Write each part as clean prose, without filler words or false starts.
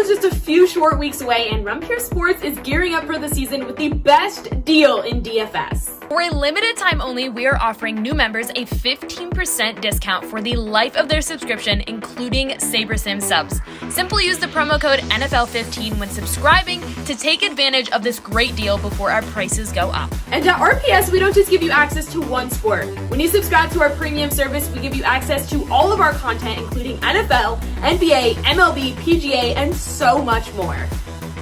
is just a few short weeks away, and Run Pure Sports is gearing up for the season with the best deal in DFS. For a limited time only, we are offering new members a 15% discount for the life of their subscription, including SaberSim subs. Simply use the promo code NFL15 when subscribing to take advantage of this great deal before our prices go up. And at RPS, we don't just give you access to one sport. When you subscribe to our premium service, we give you access to all of our content, including NFL, NBA, MLB, PGA, and so much more.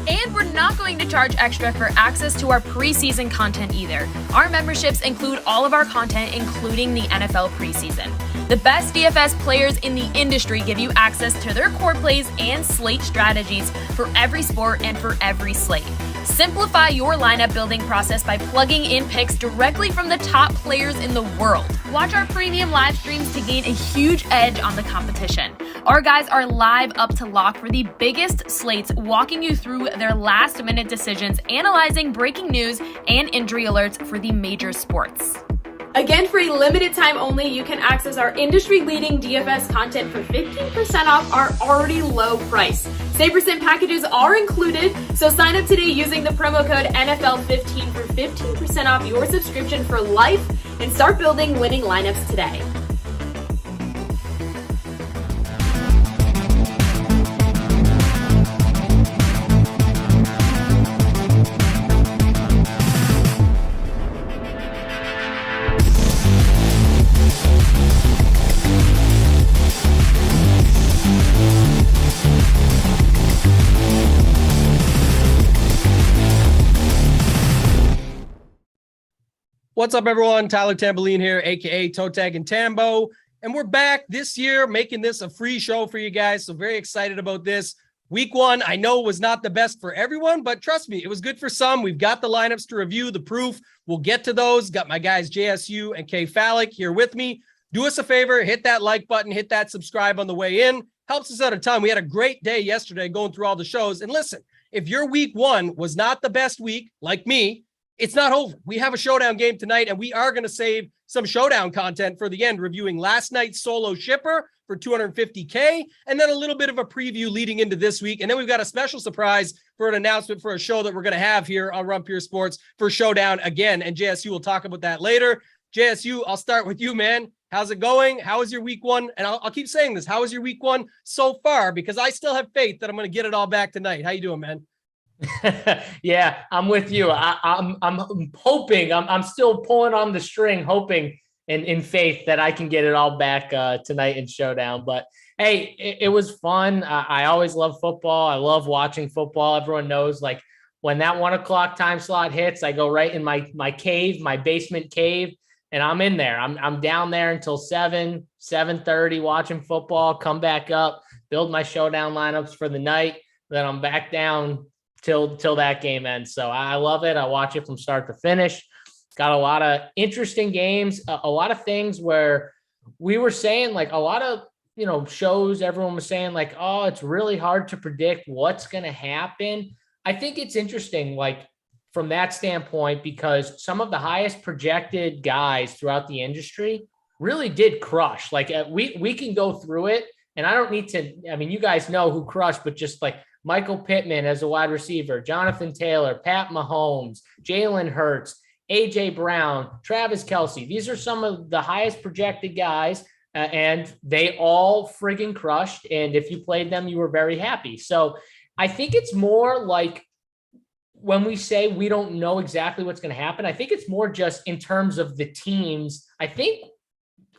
And we're not going to charge extra for access to our preseason content either. Our memberships include all of our content, including the NFL preseason. The best DFS players in the industry give you access to their core plays and slate strategies for every sport and for every slate. Simplify your lineup building process by plugging in picks directly from the top players in the world. Watch our premium live streams to gain a huge edge on the competition. Our guys are live up to lock for the biggest slates, walking you through their last-minute decisions, analyzing breaking news and injury alerts for the major sports. Again, for a limited time only, you can access our industry-leading DFS content for 15% off our already low price. SaberSim packages are included, so sign up today using the promo code NFL15 for 15% off your subscription for life and start building winning lineups today. What's up, everyone? Tyler Tamboline here, aka Toe Tag and Tambo, and we're back this year making this a free show for you guys. So very excited about this. Week one, I know was not the best for everyone, but trust me, it was good for some. We've got the lineups to review, the proof. We'll get to those. Got my guys JSU and KFALIK here with me. Do us a favor, hit that like button, hit that subscribe on the way in. Helps us out a ton. We had a great day yesterday going through all the shows. And listen, if your week one was not the best week, like me, it's not over. We have a showdown game tonight, and we are going to save some showdown content for the end, reviewing last night's solo shipper for $250K, and then a little bit of a preview leading into this week. And then we've got a special surprise for an announcement for a show that we're going to have here on Run Pure Sports for Showdown again. And JSU will talk about that later. JSU, I'll start with you, man. How's it going? How was your week one? And I'll keep saying this. How was your week one so far? Because I still have faith that I'm going to get it all back tonight. How you doing, man? Yeah, I'm with you. I'm hoping, I'm still pulling on the string, hoping and in faith that I can get it all back tonight in Showdown. But hey, it was fun. I always love football. I love watching football. Everyone knows, like, when that 1 o'clock time slot hits, I go right in my cave, my basement cave, and I'm in there. I'm down there until 7:30 watching football, come back up, build my Showdown lineups for the night. Then I'm back down till that game ends. So I love it. I watch it from start to finish. Got a lot of interesting games, a lot of things where we were saying, like, a lot of, shows, everyone was saying, like, oh, it's really hard to predict what's going to happen. I think it's interesting, like, from that standpoint, because some of the highest projected guys throughout the industry really did crush. Like, we can go through it, and I don't need to, you guys know who crushed, but just like Michael Pittman as a wide receiver, Jonathan Taylor, Pat Mahomes, Jalen Hurts, A.J. Brown, Travis Kelce. These are some of the highest projected guys, and they all friggin' crushed. And if you played them, you were very happy. So I think it's more like when we say we don't know exactly what's going to happen, I think it's more just in terms of the teams. I think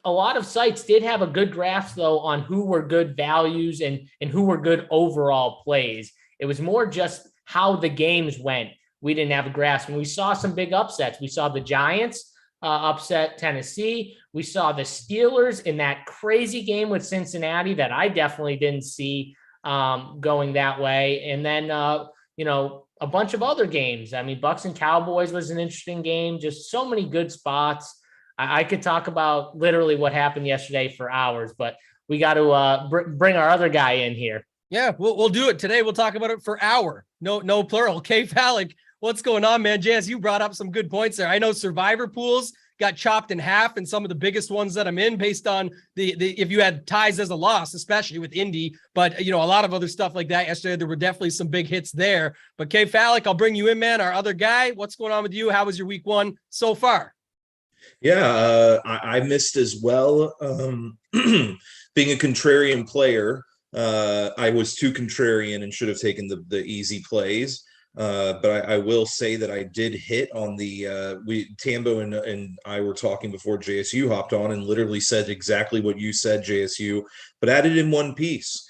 a lot of sites did have a good grasp, though, on who were good values and who were good overall plays. It was more just how the games went. We didn't have a grasp. And we saw some big upsets. We saw the Giants upset Tennessee. We saw the Steelers in that crazy game with Cincinnati that I definitely didn't see going that way. And then, a bunch of other games. Bucks and Cowboys was an interesting game. Just so many good spots. I could talk about literally what happened yesterday for hours, but we got to bring our other guy in here. Yeah, we'll do it today. We'll talk about it for hour. No plural. KFALIK, what's going on, man? Jazz, you brought up some good points there. I know survivor pools got chopped in half in some of the biggest ones that I'm in based on the if you had ties as a loss, especially with Indy, but a lot of other stuff like that yesterday. There were definitely some big hits there. But KFALIK, I'll bring you in, man. Our other guy, what's going on with you? How was your week one so far? Yeah, I missed as well. Being a contrarian player, I was too contrarian and should have taken the easy plays. But I will say that I did hit on the Tambo and I were talking before JSU hopped on and literally said exactly what you said, JSU, but added in one piece.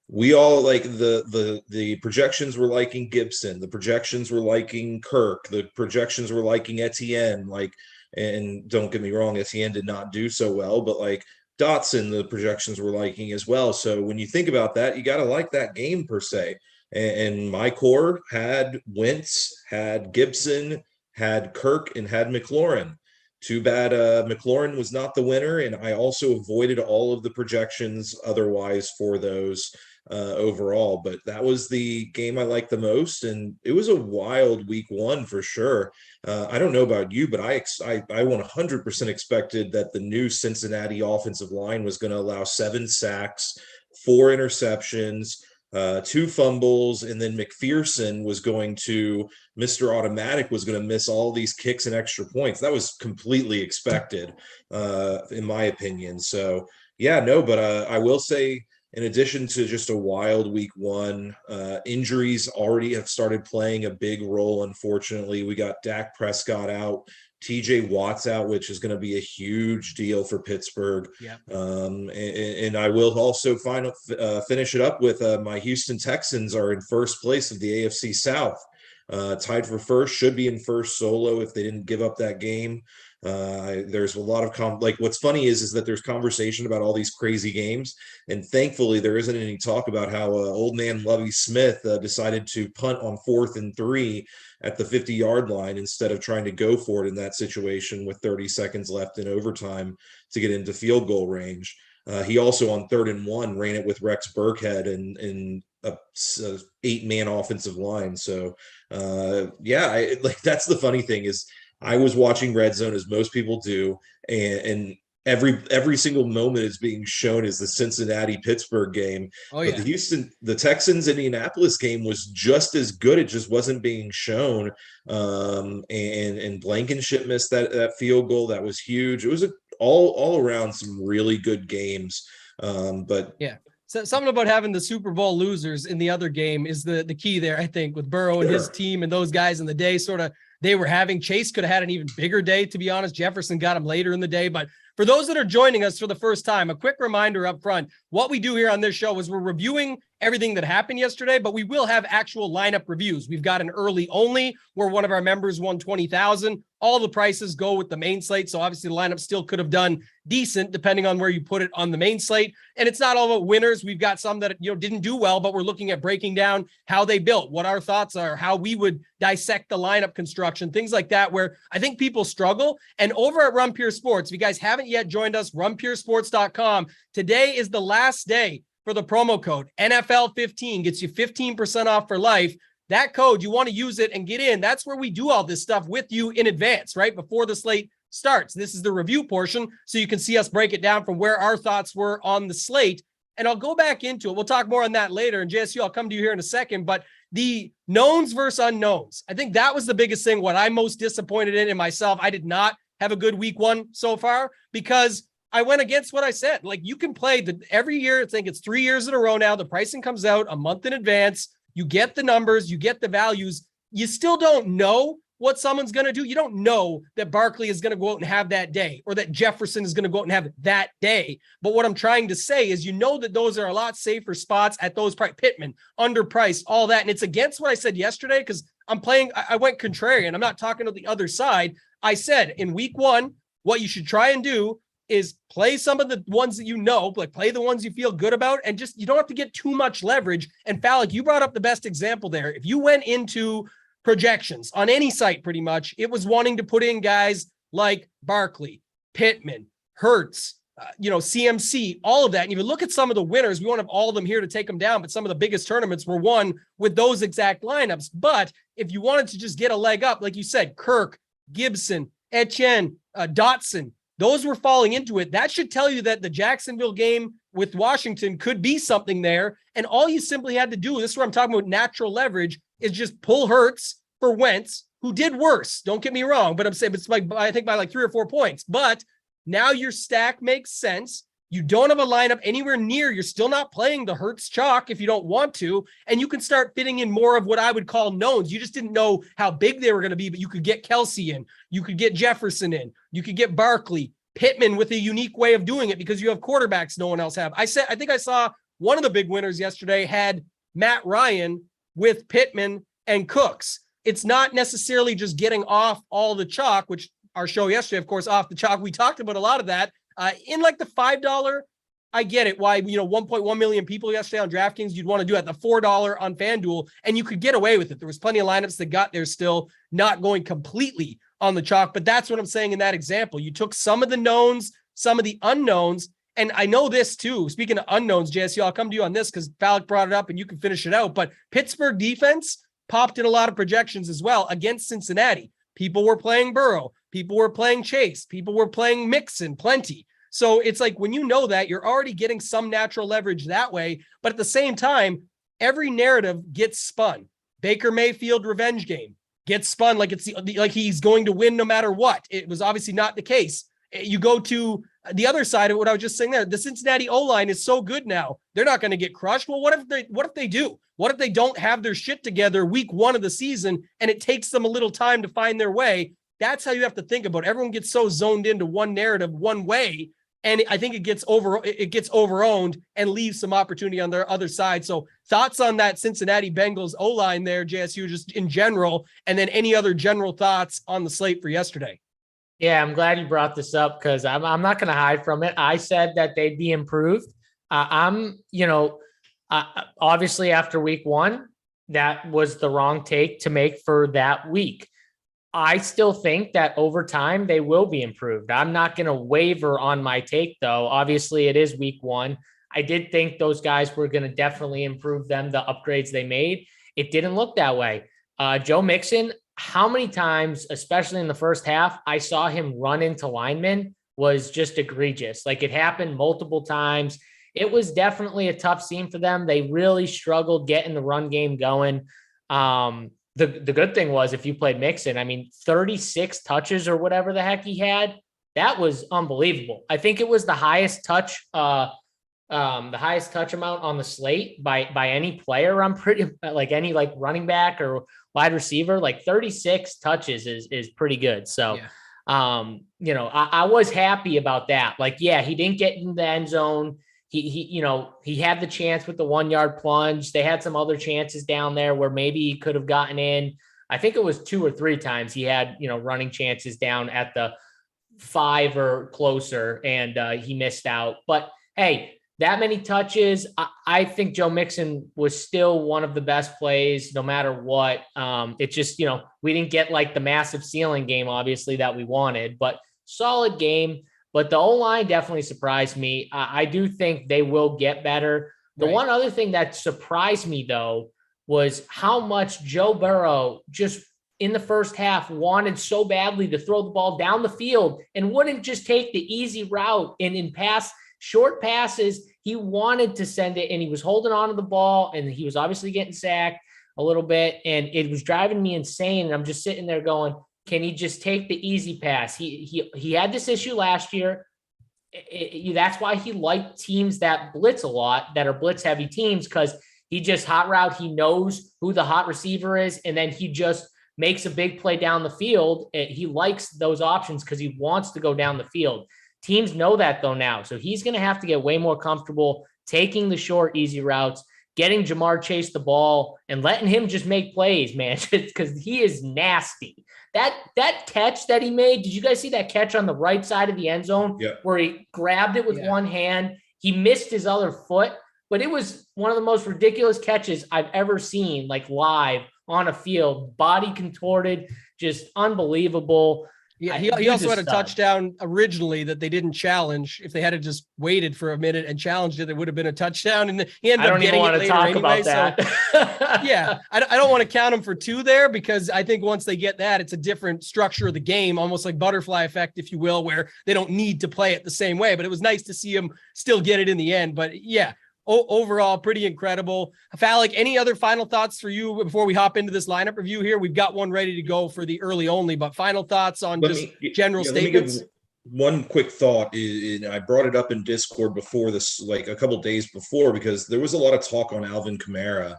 We all like the projections were liking Gibson, the projections were liking Kirk, the projections were liking Etienne, and don't get me wrong, Etienne did not do so well, but Dotson, the projections were liking as well. So when you think about that, you got to like that game per se. And my core had Wentz, had Gibson, had Kirk, and had McLaurin. Too bad McLaurin was not the winner, and I also avoided all of the projections otherwise for those overall. But that was the game I liked the most, and it was a wild week one for sure. I don't know about you, but I 100% expected that the new Cincinnati offensive line was going to allow 7 sacks, 4 interceptions, 2 fumbles, and then McPherson was going to, Mr. Automatic was going to miss all these kicks and extra points. That was completely expected, in my opinion. So yeah, no, but I will say, in addition to just a wild week one, injuries already have started playing a big role. Unfortunately, we got Dak Prescott out, TJ Watt's out, which is going to be a huge deal for Pittsburgh. Yep. And I will also finish it up with my Houston Texans are in first place of the AFC South. Tied for first, should be in first solo if they didn't give up that game. There's a lot of what's funny is that there's conversation about all these crazy games, and thankfully there isn't any talk about how old man Lovie Smith decided to punt on 4th and 3 at the 50-yard line instead of trying to go for it in that situation with 30 seconds left in overtime to get into field goal range. He also on 3rd and 1 ran it with Rex Burkhead and a 8-man offensive line. So that's the funny thing is I was watching Red Zone as most people do, and every single moment is being shown as the Cincinnati Pittsburgh game. Oh, yeah. But the Texans Indianapolis game was just as good. It just wasn't being shown. And Blankenship missed that field goal. That was huge. It was all around some really good games. But yeah. So something about having the Super Bowl losers in the other game is the key there, I think, with Burrow and his team and those guys in the day they were having. Chase could have had an even bigger day, to be honest. Jefferson got him later in the day. But for those that are joining us for the first time, a quick reminder up front, what we do here on this show is we're reviewing everything that happened yesterday, but we will have actual lineup reviews. We've got an early only where one of our members won $20,000. All the prices go with the main slate. So obviously the lineup still could have done decent depending on where you put it on the main slate. And it's not all about winners. We've got some that didn't do well, but we're looking at breaking down how they built, what our thoughts are, how we would dissect the lineup construction, things like that, where I think people struggle. And over at Run Pure Sports, if you guys haven't yet joined us, runpuresports.com, today is the last day for the promo code. NFL15 gets you 15% off for life. That code, you want to use it and get in. That's where we do all this stuff with you in advance, right? Before the slate starts. This is the review portion, so you can see us break it down from where our thoughts were on the slate. And I'll go back into it. We'll talk more on that later. And JSU, I'll come to you here in a second. But the knowns versus unknowns, I think that was the biggest thing. What I'm most disappointed in myself, I did not have a good week one so far because I went against what I said. You can play every year. I think it's 3 years in a row now. The pricing comes out a month in advance. You get the numbers, you get the values. You still don't know what someone's going to do. You don't know that Barkley is going to go out and have that day or that Jefferson is going to go out and have that day. But what I'm trying to say is, that those are a lot safer spots at those Pittman, underpriced, all that. And it's against what I said yesterday because I went contrarian. I'm not talking to the other side. I said in week one, what you should try and do is play some of the ones that play the ones you feel good about, and just, you don't have to get too much leverage. And FALIK, you brought up the best example there. If you went into projections on any site, pretty much, it was wanting to put in guys like Barkley, Pittman, Hurts, CMC, all of that. And if you look at some of the winners, we won't have all of them here to take them down, but some of the biggest tournaments were won with those exact lineups. But if you wanted to just get a leg up, like you said, Kirk, Gibson, Etienne, Dotson, those were falling into it. That should tell you that the Jacksonville game with Washington could be something there. And all you simply had to do, this is where I'm talking about natural leverage, is just pull Hurts for Wentz, who did worse. Don't get me wrong, but I'm saying it's like, I think by like 3 or 4 points. But now your stack makes sense. You don't have a lineup anywhere near. You're still not playing the Hurts chalk if you don't want to. And you can start fitting in more of what I would call knowns. You just didn't know how big they were going to be, but you could get Kelsey in. You could get Jefferson in. You could get Barkley, Pittman with a unique way of doing it because you have quarterbacks no one else have. I think I saw one of the big winners yesterday had Matt Ryan with Pittman and Cooks. It's not necessarily just getting off all the chalk, which our show yesterday, of course, off the chalk. We talked about a lot of that. In like the $5, I get it. Why, 1.1 million people yesterday on DraftKings, you'd want to do it at the $4 on FanDuel, and you could get away with it. There was plenty of lineups that got there still, not going completely on the chalk. But that's what I'm saying in that example. You took some of the knowns, some of the unknowns, and I know this too. Speaking of unknowns, JSU, I'll come to you on this because FALIK brought it up and you can finish it out. But Pittsburgh defense popped in a lot of projections as well against Cincinnati. People were playing Burrow. People were playing Chase. People were playing Mixon plenty. So it's like when you know that, you're already getting some natural leverage that way. But at the same time, every narrative gets spun. Baker Mayfield revenge game gets spun like like he's going to win no matter what. It was obviously not the case. You go to the other side of what I was just saying there. The Cincinnati O-line is so good now. They're not going to get crushed. Well, what if they do? What if they don't have their shit together week 1 of the season and it takes them a little time to find their way? That's how you have to think about it. Everyone gets so zoned into one narrative, one way, and I think it gets overowned and leaves some opportunity on their other side. So thoughts on that Cincinnati Bengals O-line there, JSU, just in general, and then any other general thoughts on the slate for yesterday? Yeah, I'm glad you brought this up because I'm not going to hide from it. I said that they'd be improved. Obviously after week 1, that was the wrong take to make for that week. I still think that over time they will be improved. I'm not going to waver on my take, though. Obviously, it is week 1. I did think those guys were going to definitely improve them, the upgrades they made. It didn't look that way. Joe Mixon, how many times, especially in the first half, I saw him run into linemen was just egregious. Like it happened multiple times. It was definitely a tough scene for them. They really struggled getting the run game going. The good thing was if you played Mixon, 36 touches or whatever the heck he had, that was unbelievable. I think it was the highest touch amount on the slate by any player. I'm pretty like any like running back or wide receiver, like 36 touches is pretty good. So, yeah. I was happy about that. Like, yeah, he didn't get in the end zone. He had the chance with the 1-yard plunge. They had some other chances down there where maybe he could have gotten in. I think it was 2 or 3 times he had, running chances down at the 5 or closer, and he missed out. But hey, that many touches, I think Joe Mixon was still one of the best plays no matter what. It just, we didn't get like the massive ceiling game, obviously, that we wanted, but solid game. But the O-line definitely surprised me. I do think they will get better. The one other thing that surprised me, though, was how much Joe Burrow just in the first half wanted so badly to throw the ball down the field and wouldn't just take the easy route. And in short passes, he wanted to send it, and he was holding on to the ball, and he was obviously getting sacked a little bit, and it was driving me insane. And I'm just sitting there going, can he just take the easy pass? He had this issue last year. That's why he liked teams that blitz a lot, that are blitz heavy teams, because he just hot route. He knows who the hot receiver is, and then he just makes a big play down the field. He likes those options because he wants to go down the field. Teams know that though now. So he's going to have to get way more comfortable taking the short, easy routes, getting Jamar Chase the ball and letting him just make plays, man, because he is nasty. That catch that he made, did you guys see that catch on the right side of the end zone where he grabbed it with one hand? He missed his other foot, but it was one of the most ridiculous catches I've ever seen, like live on a field, body contorted, just unbelievable. Yeah, he also had a touchdown originally that they didn't challenge. If they had just waited for a minute and challenged it, it would have been a touchdown. And he ended up getting it later anyway. So yeah, I don't want to count him for 2 there, because I think once they get that, it's a different structure of the game, almost like butterfly effect, if you will, where they don't need to play it the same way. But it was nice to see him still get it in the end. But yeah, overall, pretty incredible. KFALIK, any other final thoughts for you before we hop into this lineup review here? We've got one ready to go for the early only, but final thoughts on general statements? Let me give one quick thought. I brought it up in Discord before this, like a couple days before, because there was a lot of talk on Alvin Kamara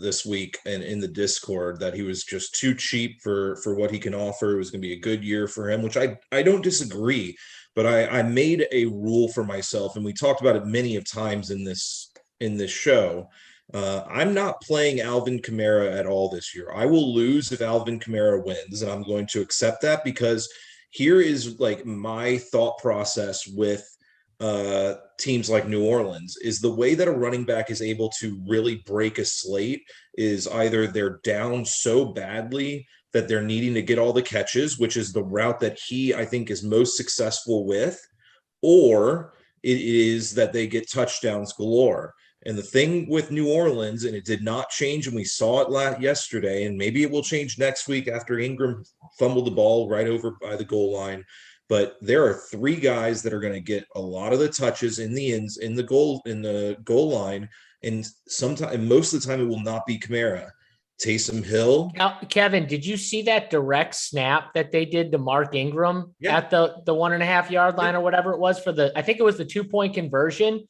this week and in the Discord that he was just too cheap for what he can offer. It was going to be a good year for him, which I don't disagree. But I made a rule for myself, and we talked about it many of times in this show. I'm not playing Alvin Kamara at all this year. I will lose if Alvin Kamara wins, and I'm going to accept that, because here is like my thought process with teams like New Orleans is the way that a running back is able to really break a slate is either they're down so badly that they're needing to get all the catches, which is the route that I think is most successful with, or it is that they get touchdowns galore. And the thing with New Orleans, and it did not change, and we saw it yesterday, and maybe it will change next week after Ingram fumbled the ball right over by the goal line, but there are 3 guys that are going to get a lot of the touches in the goal line, and most of the time it will not be Kamara. Taysom Hill. Now, Kevin, did you see that direct snap that they did to Mark Ingram at the 1.5 yard line or whatever it was I think it was the 2-point conversion?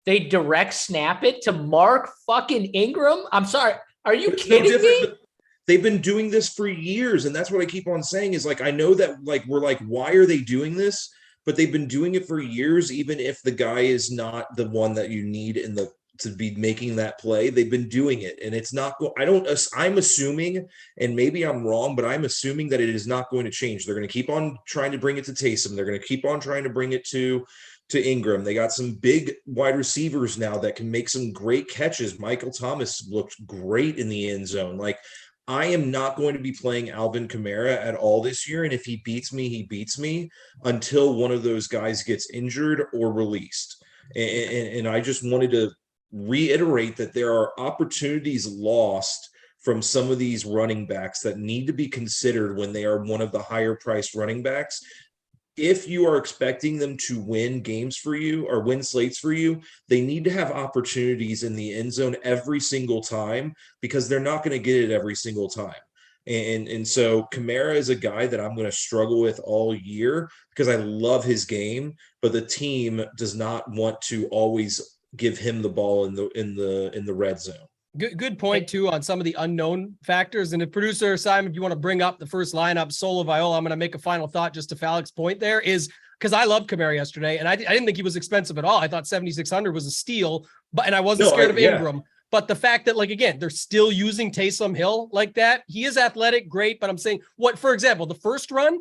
They direct snap it to Mark fucking Ingram. I'm sorry. Are you kidding me? They've been doing this for years. And that's what I keep on saying is like, I know that like, we're like, why are they doing this? But they've been doing it for years, even if the guy is not the one that you need to be making that play. They've been doing it, and it's not I'm assuming, and maybe I'm wrong, but I'm assuming that it is not going to change. They're going to keep on trying to bring it to Taysom. They're going to keep on trying to bring it to Ingram. They got some big wide receivers now that can make some great catches. Michael Thomas looked great in the end zone. Like, I am not going to be playing Alvin Kamara at all this year. And if he beats me, he beats me until one of those guys gets injured or released. And I just wanted to reiterate that there are opportunities lost from some of these running backs that need to be considered when they are one of the higher priced running backs. If you are expecting them to win games for you or win slates for you, they need to have opportunities in the end zone every single time, because they're not going to get it every single time. And so Kamara is a guy that I'm going to struggle with all year because I love his game, but the team does not want to always give him the ball in the red zone. Good point too on some of the unknown factors. And if producer Simon, if you want to bring up the first lineup, Solo Viola, I'm going to make a final thought just to KFALIK's point there is because I loved Kamara yesterday, and I didn't think he was expensive at all. I thought 7,600 was a steal, and I wasn't scared of Ingram. But the fact that, like, again, they're still using Taysom Hill like that. He is athletic, great, but I'm saying for example, the first run,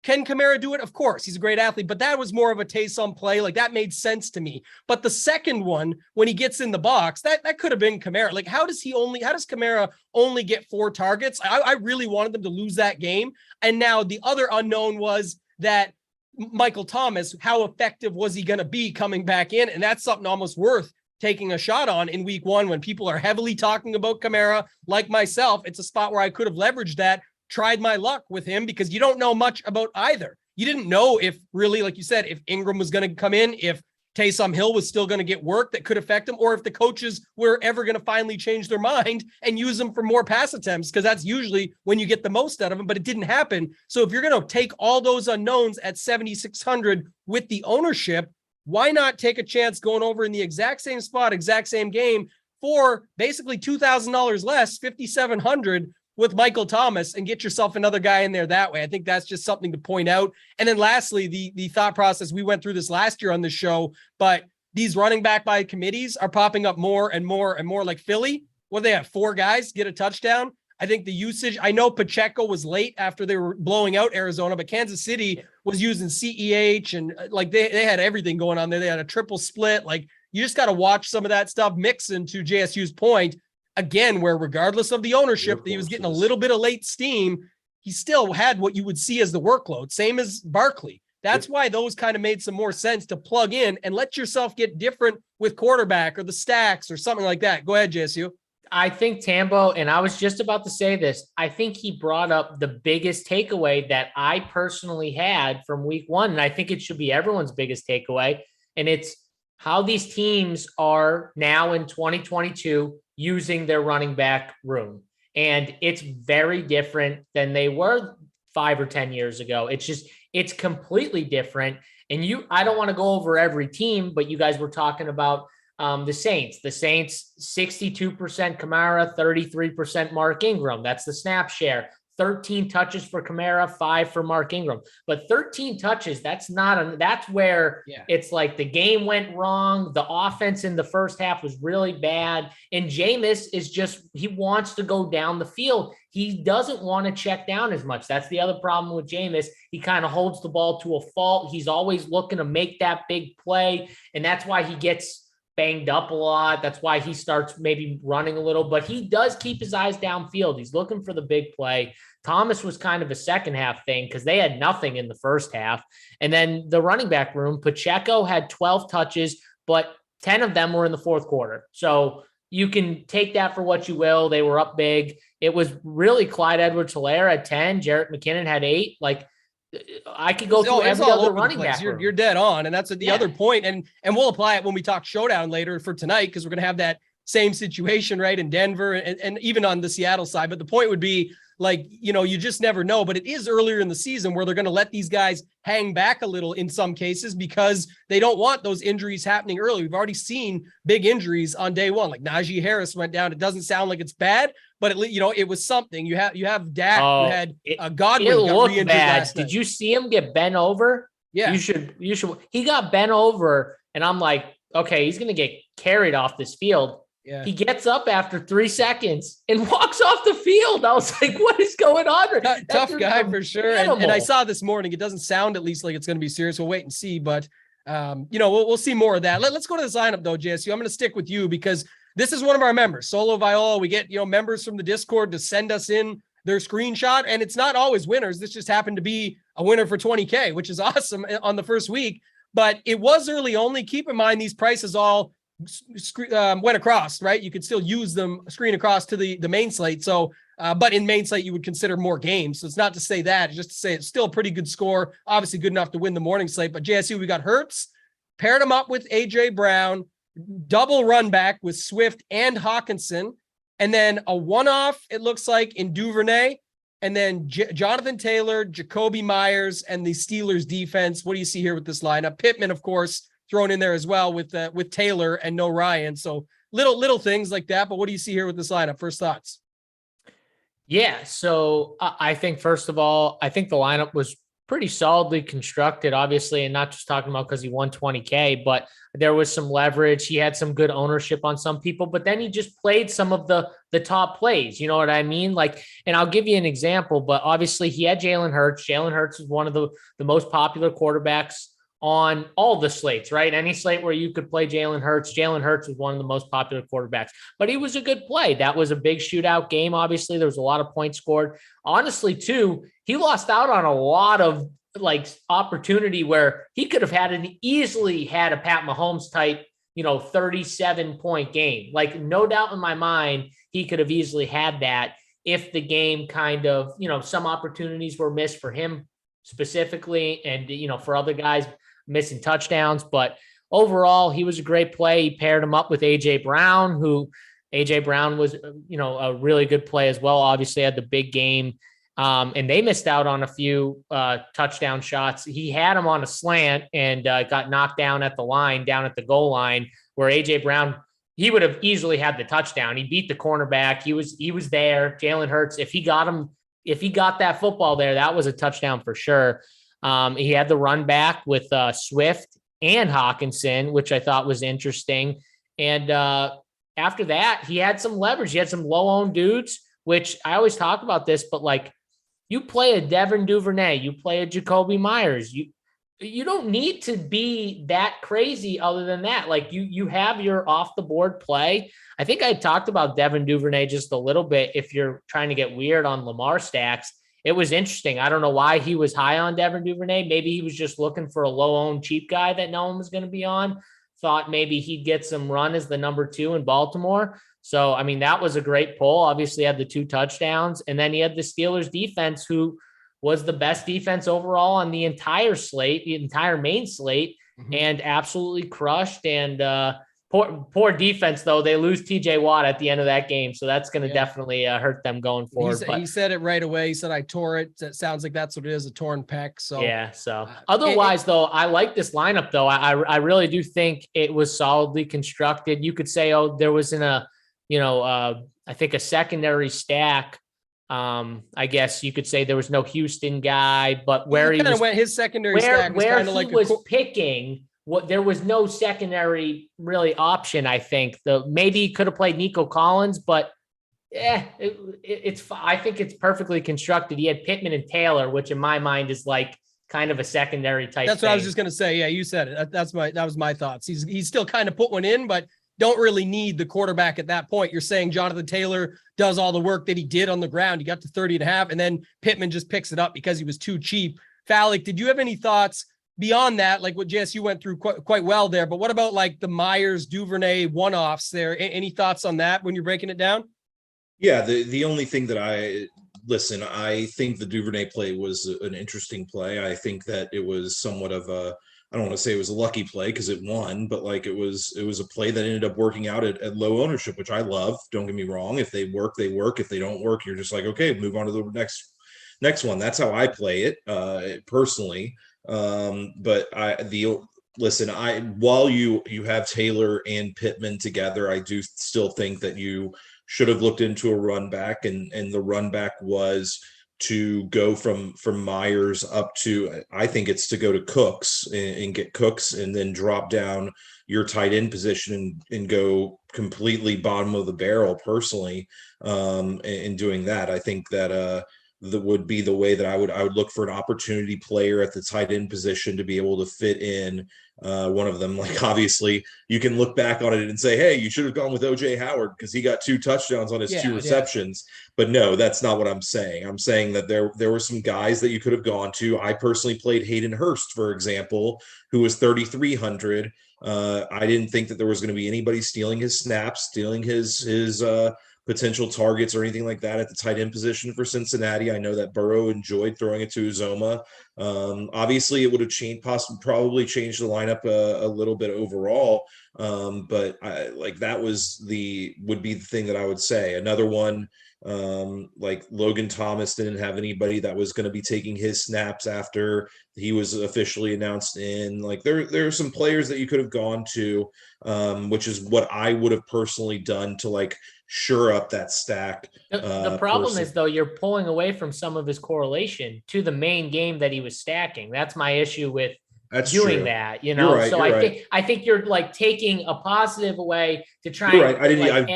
can Kamara do it? Of course, he's a great athlete, but that was more of a Taysom play. Like, that made sense to me. But the second one, when he gets in the box, that could have been Kamara. Like, how does Kamara only get 4 targets? I really wanted them to lose that game. And now the other unknown was that Michael Thomas, how effective was he going to be coming back in? And that's something almost worth taking a shot on in week 1 when people are heavily talking about Kamara, like myself. It's a spot where I could have leveraged that, tried my luck with him, because you don't know much about either. You didn't know if really, like you said, if Ingram was going to come in, if Taysom Hill was still going to get work that could affect him, or if the coaches were ever going to finally change their mind and use him for more pass attempts, because that's usually when you get the most out of him, but it didn't happen. So if you're going to take all those unknowns at 7,600 with the ownership, why not take a chance going over in the exact same spot, exact same game for basically $2,000 less, 5,700 with Michael Thomas, and get yourself another guy in there that way. I think that's just something to point out. And then lastly, the thought process, we went through this last year on the show, but these running back by committees are popping up more and more and more. Like Philly, what do they have? 4 guys get a touchdown. I think the usage, I know Pacheco was late after they were blowing out Arizona, but Kansas City was using CEH and like they had everything going on there. They had a triple split. Like, you just got to watch some of that stuff. Mixon, to JSU's point, again, where regardless of the ownership, he was getting a little bit of late steam. he still had what you would see as the workload, same as Barkley. That's why those kind of made some more sense to plug in and let yourself get different with quarterback or the stacks or something like that. Go ahead, JSU. I think Tambo, and I was just about to say this, I think he brought up the biggest takeaway that I personally had from week one. And I think it should be everyone's biggest takeaway. And it's how these teams are now in 2022 using their running back room. And it's very different than they were 5 or 10 years ago. It's completely different. And I don't want to go over every team, but you guys were talking about the Saints, 62% Kamara, 33% Mark Ingram. That's the snap share. 13 touches for Kamara, 5 for Mark Ingram. But 13 touches, that's where it's like the game went wrong. The offense in the first half was really bad. And Jameis he wants to go down the field. He doesn't want to check down as much. That's the other problem with Jameis. He kind of holds the ball to a fault. He's always looking to make that big play. And that's why he gets banged up a lot. That's why he starts maybe running a little, but he does keep his eyes downfield. He's looking for the big play. Thomas was kind of a second half thing because they had nothing in the first half. And then the running back room, Pacheco had 12 touches, but 10 of them were in the fourth quarter. So you can take that for what you will. They were up big. It was really Clyde Edwards-Helaire at 10. Jarrett McKinnon had 8. Like, I could go through every other running back. You're dead on. And that's the other point. And we'll apply it when we talk Showdown later for tonight, because we're going to have that same situation, right, in Denver and even on the Seattle side. But the point would be, like, you just never know. But it is earlier in the season where they're going to let these guys hang back a little in some cases because they don't want those injuries happening early. We've already seen big injuries on day one. Like Najee Harris went down. It doesn't sound like it's bad, but it was something. You have Dak, who had Godwin got re-injured last night. Did you see him get bent over? Yeah. You should. He got bent over, and I'm like, okay, he's going to get carried off this field. Yeah. He gets up after 3 seconds and walks off the field. I was like, what is going on? Tough guy for sure. And I saw this morning, it doesn't sound at least like it's going to be serious. We'll wait and see, but we'll see more of that. Let's go to the lineup though, JSU. I'm going to stick with you because this is one of our members, Solo Viola. We get, members from the Discord to send us in their screenshot, and it's not always winners. This just happened to be a winner for 20K, which is awesome on the first week, but it was early only. Keep in mind, these prices all went across, right? You could still use them screen across to the main slate. So, but in main slate, you would consider more games. So it's not to say that, it's just to say it's still a pretty good score. Obviously good enough to win the morning slate, but JSU, we got Hurts, paired him up with AJ Brown, double run back with Swift and Hawkinson, and then a one-off, it looks like, in Duvernay, and then Jonathan Taylor, Jacoby Myers, and the Steelers defense. What do you see here with this lineup? Pittman, of course, thrown in there as well with Taylor and no Ryan. So little things like that. But what do you see here with this lineup? First thoughts. Yeah. So I think, first of all, I think the lineup was pretty solidly constructed, obviously, and not just talking about because he won 20K, but there was some leverage. He had some good ownership on some people, but then he just played some of the top plays. You know what I mean? Like, and I'll give you an example, but obviously he had Jalen Hurts. Jalen Hurts is one of the most popular quarterbacks on all the slates, right? Any slate where you could play Jalen Hurts was one of the most popular quarterbacks, but he was a good play. That was a big shootout game. Obviously, there was a lot of points scored. Honestly, too, he lost out on a lot of opportunity where he could have easily had a Pat Mahomes type, 37-point game. Like, no doubt in my mind, he could have easily had that if the game kind of, some opportunities were missed for him specifically, and, for other guys missing touchdowns. But overall, he was a great play. He paired him up with AJ Brown, who AJ Brown was, a really good play as well. Obviously had the big game. And they missed out on a few touchdown shots. He had him on a slant and got knocked down at the goal line, where AJ Brown, he would have easily had the touchdown. He beat the cornerback. He was there. Jalen Hurts, if he got that football there, that was a touchdown for sure. He had the run back with Swift and Hawkinson, which I thought was interesting. And after that, he had some leverage. He had some low-owned dudes, which I always talk about this, but like, you play a Devin Duvernay, you play a Jacoby Myers, you don't need to be that crazy other than that. Like, you have your off-the-board play. I think I talked about Devin Duvernay just a little bit if you're trying to get weird on Lamar stacks. it was interesting. I don't know why he was high on Devin Duvernay. Maybe he was just looking for a low-owned cheap guy that no one was going to be on. Thought maybe he'd get some run as the number 2 in Baltimore. So, I mean, that was a great pull. Obviously, had the 2 touchdowns. And then he had the Steelers defense, who was the best defense overall on the entire slate, the entire main slate, and absolutely crushed. And poor defense, though. They lose TJ Watt at the end of that game. So that's going to definitely hurt them going forward. He said it right away. He said, I tore it. It sounds like that's what it is, a torn pec. So yeah. So otherwise, though, I like this lineup, though. I really do think it was solidly constructed. You could say, oh, there was I think a secondary stack. I guess you could say there was no Houston guy, but where he was, went his secondary stack was where kind of like he was picking. There was no secondary really option. I think maybe he could have played Nico Collins, but I think it's perfectly constructed. He had Pittman and Taylor, which in my mind is like kind of a secondary type. That's what I was just going to say. Yeah, you said it. That was my thoughts. He's still kind of put one in, but don't really need the quarterback at that point. You're saying Jonathan Taylor does all the work that he did on the ground. He got to 30.5, and then Pittman just picks it up because he was too cheap. Falik, did you have any thoughts beyond that? Like what JSU went through quite well there, but what about like the Myers Duvernay one-offs there? Any thoughts on that when you're breaking it down? Yeah, the only thing that I think the Duvernay play was an interesting play. I think that it was somewhat of I don't want to say it was a lucky play because it won, but like it was a play that ended up working out at low ownership, which I love. Don't get me wrong. If they work, they work. If they don't work, you're just like, okay, move on to the next one. That's how I play it personally. But while you have Taylor and Pittman together, I do still think that you should have looked into a run back, and the run back was to go from Myers up to, I think it's to go to Cooks and get Cooks, and then drop down your tight end position and go completely bottom of the barrel personally. In doing that, I think that that would be the way that I would look for an opportunity player at the tight end position to be able to fit in one of them. Like obviously you can look back on it and say, hey, you should have gone with OJ Howard because he got 2 touchdowns on his 2 receptions. But no, that's not what I'm saying. I'm saying that there were some guys that you could have gone to. I personally played Hayden Hurst, for example, who was 3,300. I didn't think that there was going to be anybody stealing his snaps, stealing his potential targets or anything like that at the tight end position for Cincinnati. I know that Burrow enjoyed throwing it to Uzoma. Obviously it would have probably changed the lineup a little bit overall. But that would be the thing that I would say. Another one, like Logan Thomas didn't have anybody that was going to be taking his snaps after he was officially announced in. Like there are some players that you could have gone to, which is what I would have personally done to like shore up that stack. The problem is, though, you're pulling away from some of his correlation to the main game that he was stacking. That's my issue with doing that, Right, so I think you're like taking a positive away to try and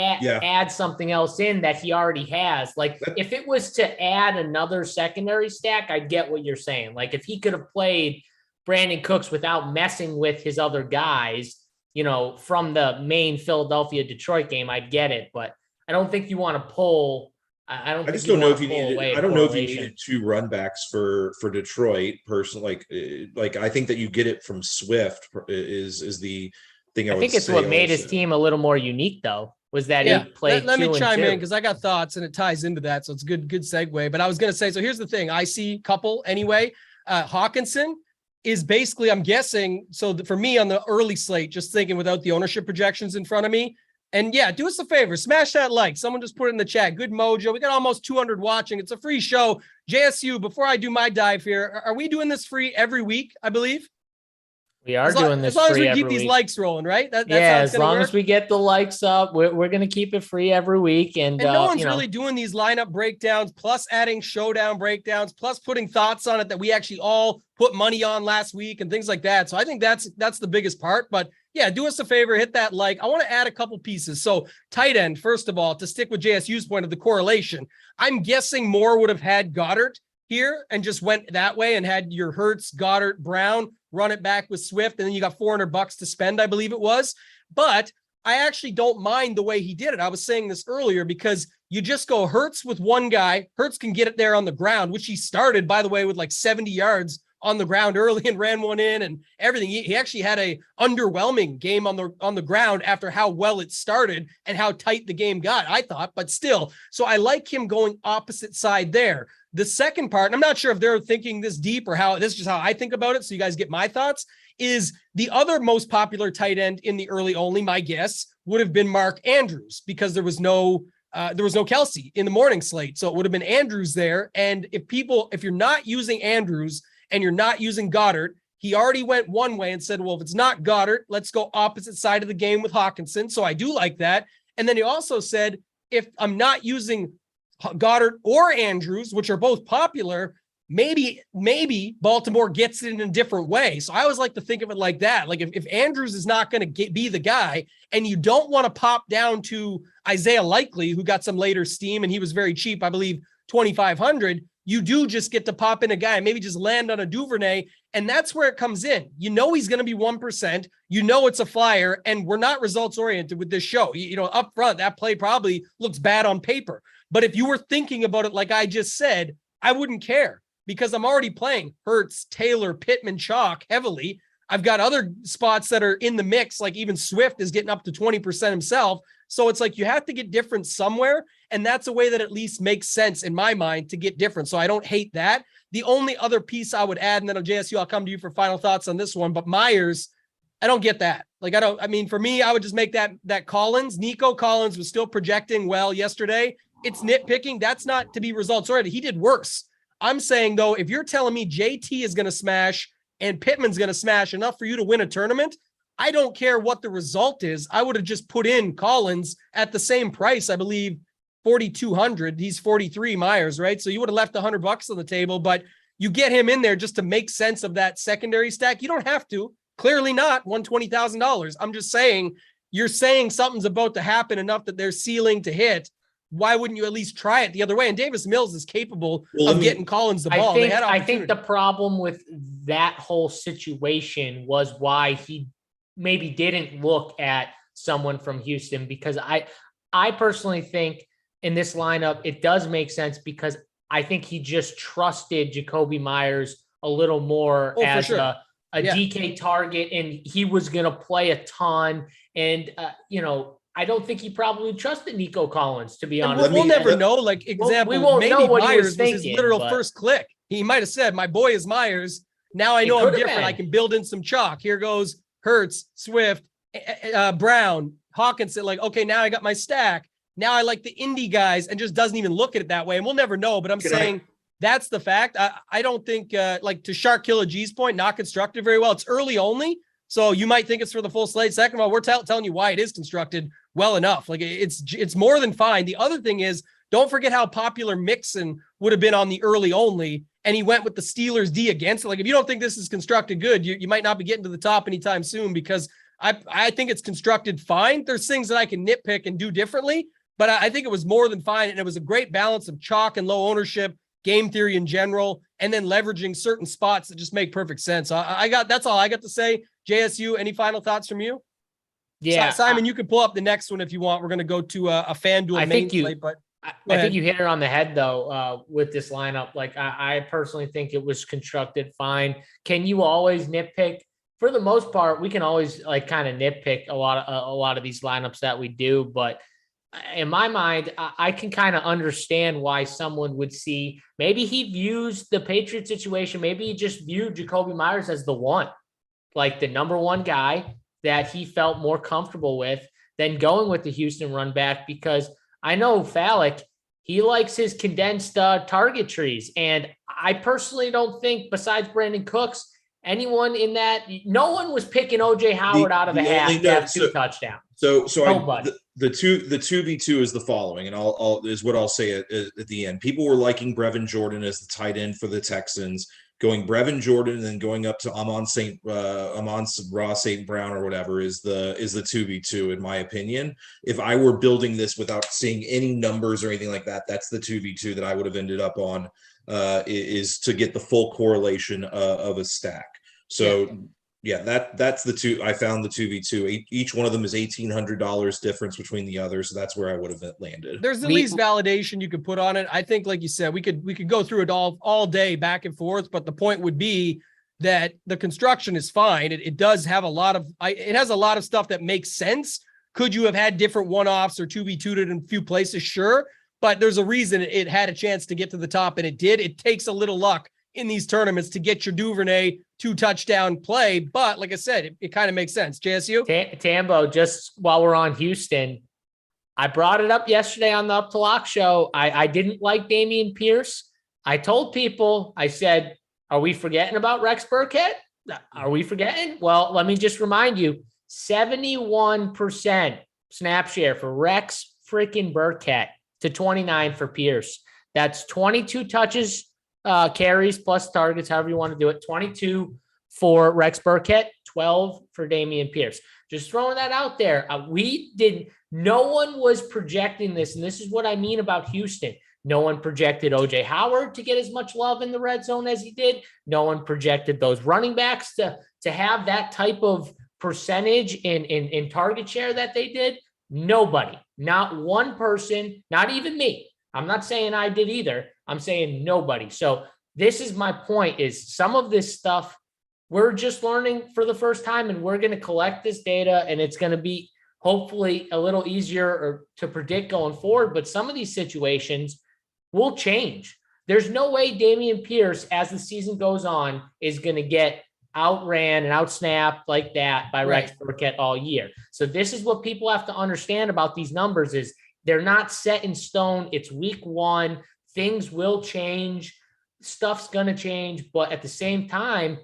add something else in that he already has. Like if it was to add another secondary stack, I get what you're saying. Like if he could have played Brandon Cooks without messing with his other guys, from the main Philadelphia-Detroit game, I'd get it. But I don't think you want to pull. I don't know if you needed 2 run backs for Detroit. Personally, like I think that you get it from Swift is the thing. I think it's what made his team a little more unique, though, was that he played. Let me chime in because I got thoughts and it ties into that, so it's good segue. But I was going to say, so here's the thing: I see couple anyway. Hawkinson is basically, I'm guessing. So for me on the early slate, just thinking without the ownership projections in front of me. And yeah, do us a favor, smash that like. Someone just put it in the chat. Good mojo. We got almost 200 watching. It's a free show. JSU, before I do my dive here, are we doing this free every week, I believe? We are doing this free as long as we keep these week. Likes rolling, right? That's as long as we get the likes up, we're going to keep it free every week. And no one's really doing these lineup breakdowns, plus adding showdown breakdowns, plus putting thoughts on it that we actually all put money on last week and things like that. So I think that's the biggest part. But yeah, do us a favor, hit that like. I want to add a couple pieces. So tight end, first of all, to stick with JSU's point of the correlation, I'm guessing Moore would have had Goddard here and just went that way and had your Hurts, Goddard, Brown, run it back with Swift, and then you got $400 to spend, I believe it was. But I actually don't mind the way he did it. I was saying this earlier because you just go Hurts with one guy. Hurts can get it there on the ground, which he started, by the way, with like 70 yards on the ground early and ran one in and everything. He actually had a underwhelming game on the ground after how well it started and how tight the game got, I thought, but still. So I like him going opposite side there. The second part, and I'm not sure if they're thinking this deep or how, this is just how I think about it, so you guys get my thoughts, is the other most popular tight end in the early only, my guess, would have been Mark Andrews, because there was no Kelsey in the morning slate. So it would have been Andrews there. And if you're not using Andrews and you're not using Goddard, he already went one way and said, well, if it's not Goddard, let's go opposite side of the game with Hawkinson. So I do like that. And then he also said, if I'm not using Goddard or Andrews, which are both popular, maybe Baltimore gets it in a different way. So I always like to think of it like that. Like if Andrews is not going to be the guy, and you don't want to pop down to Isaiah Likely, who got some later steam and he was very cheap, I believe 2,500, you do just get to pop in a guy, maybe just land on a Duvernay. And that's where it comes in. You know, he's going to be 1%, you know, it's a flyer, and we're not results oriented with this show. You know, up front, that play probably looks bad on paper. But if you were thinking about it, like I just said, I wouldn't care, because I'm already playing Hurts, Taylor, Pittman, chalk heavily. I've got other spots that are in the mix, like even Swift is getting up to 20% himself. So it's like you have to get different somewhere. And that's a way that at least makes sense in my mind to get different. So I don't hate that. The only other piece I would add, and then JSU, I'll come to you for final thoughts on this one, but Myers, I don't get that. Like, for me, I would just make that Collins, Nico Collins was still projecting well yesterday. It's nitpicking. That's not to be results oriented. He did worse. I'm saying, though, if you're telling me JT is going to smash and Pittman's going to smash enough for you to win a tournament, I don't care what the result is. I would have just put in Collins at the same price, I believe, 4,200. He's 43, Myers, right? So you would have left $100 on the table, but you get him in there just to make sense of that secondary stack. You don't have to. Clearly not $120,000. I'm just saying, you're saying something's about to happen enough that they're ceiling to hit. Why wouldn't you at least try it the other way? And Davis Mills is capable of getting Collins the ball. I think the problem with that whole situation was why he maybe didn't look at someone from Houston, because I personally think in this lineup, it does make sense, because I think he just trusted Jacoby Myers a little more as a DK target, and he was going to play a ton. And, I don't think he probably trusted Nico Collins, to be honest. We'll never know. Like, example, we won't maybe know what Myers he was thinking, was his literal first click. He might have said, my boy is Myers. Now I know I'm different. I can build in some chalk. Here goes Hurts, Swift, Brown, Hawkinson. Like, okay, now I got my stack. Now I like the indie guys, and just doesn't even look at it that way. And we'll never know, but I'm saying that's the fact. I don't think, like, to Shark Killer G's point, not constructed very well. It's early only. So you might think it's for the full slate. Second of all, we're telling you why it is constructed well enough. Like, it's more than fine. The other thing is, don't forget how popular Mixon would have been on the early only, and he went with the Steelers D against it. Like, if you don't think this is constructed good, you might not be getting to the top anytime soon, because I think it's constructed fine. There's things that I can nitpick and do differently, but I think it was more than fine. And it was a great balance of chalk and low ownership, game theory in general, and then leveraging certain spots that just make perfect sense. That's all I got to say. JSU, any final thoughts from you? Yeah, Simon, you can pull up the next one if you want. We're going to go to a FanDuel main slate, but I think you hit it on the head, though, with this lineup. Like, I personally think it was constructed fine. Can you always nitpick? For the most part, we can always kind of nitpick a lot of these lineups that we do. But in my mind, I can kind of understand why someone would see, maybe he views the Patriot situation. Maybe he just viewed Jacoby Myers as the one, like the number one guy that he felt more comfortable with than going with the Houston run back, because I know KFALIK, he likes his condensed target trees. And I personally don't think, besides Brandon Cooks, anyone in that, no one was picking OJ Howard out of a hat to have 2 touchdowns. So the 2v2 is the following, and I'll say at the end. People were liking Brevin Jordan as the tight end for the Texans, going Brevin Jordan and then going up to Amon Ross St. Brown or whatever is the 2v2, in my opinion. If I were building this without seeing any numbers or anything like that, that's the 2v2 that I would have ended up on, is to get the full correlation of a stack. So Yeah, that's the two. I found the 2v2. Each one of them is $1,800 difference between the others. So that's where I would have landed. There's at least validation you could put on it. I think, like you said, we could go through it all day back and forth, but the point would be that the construction is fine. It does have it has a lot of stuff that makes sense. Could you have had different one-offs or 2v2'd it in a few places? Sure. But there's a reason it had a chance to get to the top, and it did. It takes a little luck in these tournaments to get your Duvernay 2-touchdown play. But like I said, it kind of makes sense. JSU? Tambo, just while we're on Houston, I brought it up yesterday on the Up to Lock show. I didn't like Dameon Pierce. I told people, I said, are we forgetting about Rex Burkhead? Are we forgetting? Well, let me just remind you, 71% snap share for Rex freaking Burkhead to 29 for Pierce. That's 22 touches, carries plus targets, however you want to do it. 22 for Rex Burkhead, 12 for Dameon Pierce. Just throwing that out there. No one was projecting this, and this is what I mean about Houston. No one projected OJ Howard to get as much love in the red zone as he did. No one projected those running backs to have that type of percentage in target share that they did. Nobody, not one person, not even me. I'm not saying I did either. I'm saying nobody. So this is my point, is some of this stuff we're just learning for the first time, and we're going to collect this data, and it's going to be hopefully a little easier to predict going forward. But some of these situations will change. There's no way Dameon Pierce, as the season goes on, is going to get outran and outsnapped like that by Rex Burkhead all year. So this is what people have to understand about these numbers, is they're not set in stone. It's week one. Things will change. Stuff's going to change. But at the same time,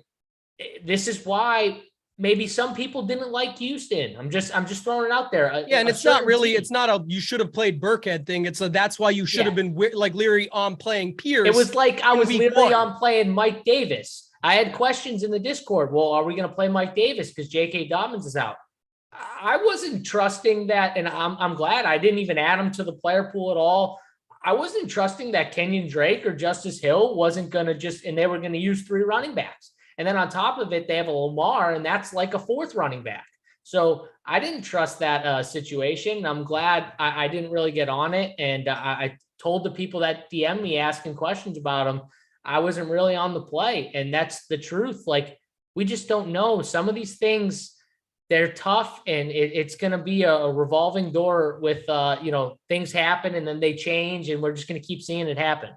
this is why maybe some people didn't like Houston. I'm just throwing it out there. Yeah, and it's not a you should have played Burkhead thing. It's that's why you should have been like leery on playing Pierce. It was like I was literally on playing Mike Davis. I had questions in the Discord. Well, are we going to play Mike Davis because J.K. Dobbins is out? I wasn't trusting that, and I'm glad I didn't even add him to the player pool at all. I wasn't trusting that Kenyon Drake or Justice Hill wasn't going to and they were going to use 3 running backs. And then on top of it, they have a Lamar, and that's like a 4th running back. So I didn't trust that situation. I'm glad I didn't really get on it. And I told the people that DM me asking questions about him, I wasn't really on the play. And that's the truth. Like, we just don't know. Some of these things, they're tough, and it's going to be a revolving door with, things happen and then they change, and we're just going to keep seeing it happen.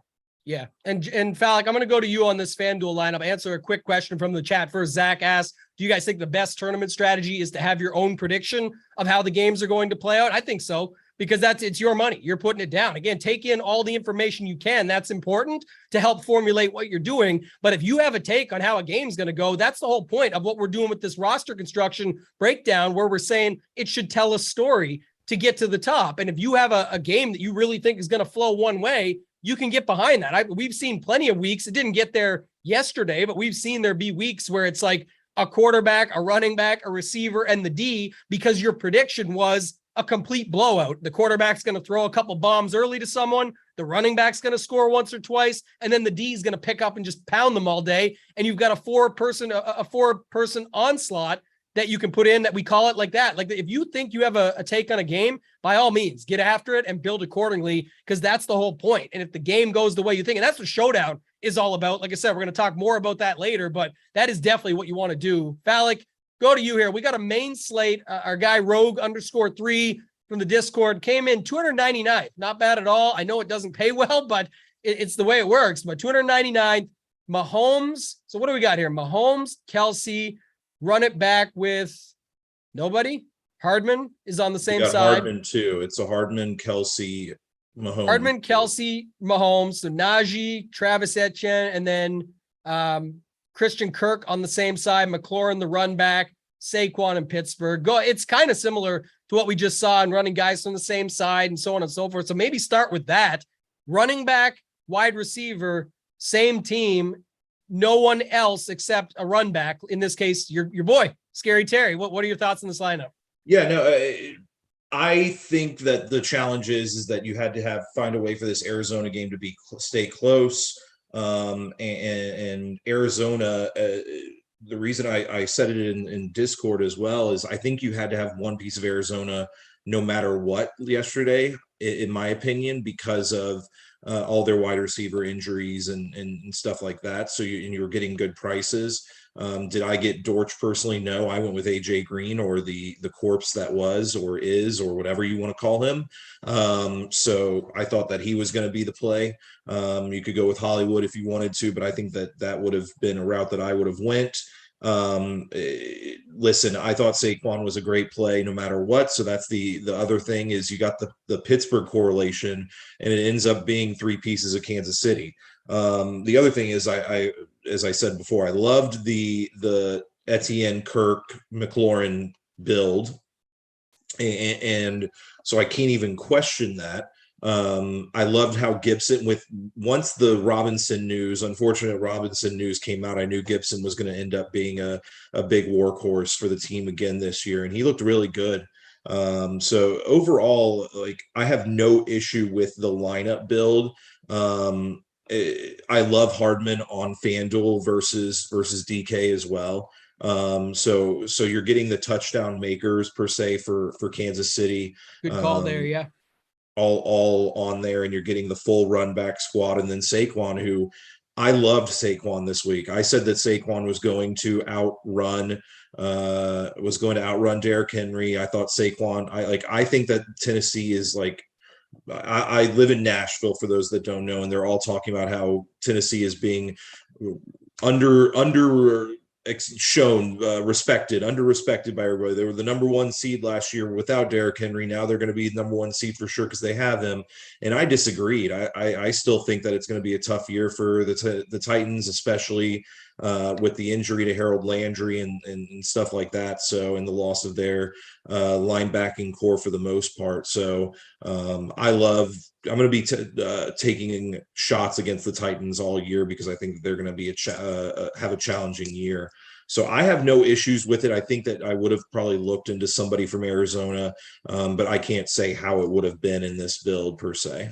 Yeah. And FALIK, I'm going to go to you on this FanDuel lineup. Answer a quick question from the chat first. Zach asked, do you guys think the best tournament strategy is to have your own prediction of how the games are going to play out? I think so, because it's your money. You're putting it down. Again, take in all the information you can. That's important to help formulate what you're doing. But if you have a take on how a game's going to go, that's the whole point of what we're doing with this roster construction breakdown, where we're saying it should tell a story to get to the top. And if you have a game that you really think is going to flow one way, you can get behind that. We've seen plenty of weeks. It didn't get there yesterday, but we've seen there be weeks where it's like a quarterback, a running back, a receiver, and the D, because your prediction was a complete blowout. The quarterback's going to throw a couple bombs early to someone. The running back's going to score once or twice. And then the D is going to pick up and just pound them all day. And you've got a four-person onslaught that you can put in, that we call it like that. Like, if you think you have a take on a game, by all means, get after it and build accordingly, because that's the whole point. And if the game goes the way you think, and that's what Showdown is all about. Like I said, we're going to talk more about that later, but that is definitely what you want to do. FALIK, go to you here. We got a main slate. Our guy Rogue_3 from the Discord came in 299th. Not bad at all. I know it doesn't pay well, but it's the way it works. But 299th, Mahomes. So what do we got here? Mahomes, Kelsey, run it back with nobody. Hardman is on the same side. Hardman too. It's a Hardman, Kelsey, Mahomes. Hardman, Kelsey, Mahomes. So Najee, Travis Etienne, and then Christian Kirk on the same side. McLaurin, the run back, Saquon in Pittsburgh. It's kind of similar to what we just saw in running guys from the same side and so on and so forth. So maybe start with that. Running back, wide receiver, same team. No one else except a run back. In this case, your boy, Scary Terry. What are your thoughts on this lineup? Yeah, no, I think that the challenge is that you had to find a way for this Arizona game to stay close. And Arizona, the reason I said it in Discord as well is I think you had to have one piece of Arizona no matter what yesterday, in my opinion, because of all their wide receiver injuries and stuff like that. So you were getting good prices. Did I get Dortch personally? No, I went with AJ Green, or the corpse that was or is, or whatever you want to call him. So I thought that he was going to be the play. You could go with Hollywood if you wanted to, but I think that would have been a route that I would have went. Listen, I thought Saquon was a great play no matter what. So that's the other thing is you got the Pittsburgh correlation, and it ends up being three pieces of Kansas City. The other thing is I as I said before, I loved the Etienne, Kirk, McLaurin build, and so I can't even question that. I loved how Gibson, once the unfortunate Robinson news came out, I knew Gibson was going to end up being a big workhorse for the team again this year, and he looked really good. So overall, like, I have no issue with the lineup build. I love Hardman on FanDuel versus DK as well. So you're getting the touchdown makers per se for Kansas City. Good call there. Yeah. All on there, and you're getting the full run back squad. And then Saquon, who I loved Saquon this week. I said that Saquon was going to outrun Derrick Henry. I thought Saquon, I think that Tennessee is like, I live in Nashville, for those that don't know, and they're all talking about how Tennessee is being underrespected by everybody. They were the number one seed last year without Derrick Henry. Now they're going to be the number one seed for sure because they have him. And I disagreed. I still think that it's going to be a tough year for the Titans, especially with the injury to Harold Landry and stuff like that. So, and the loss of their linebacking core for the most part. So I'm going to be taking shots against the Titans all year because I think they're going to be have a challenging year. So I have no issues with it. I think that I would have probably looked into somebody from Arizona, but I can't say how it would have been in this build per se.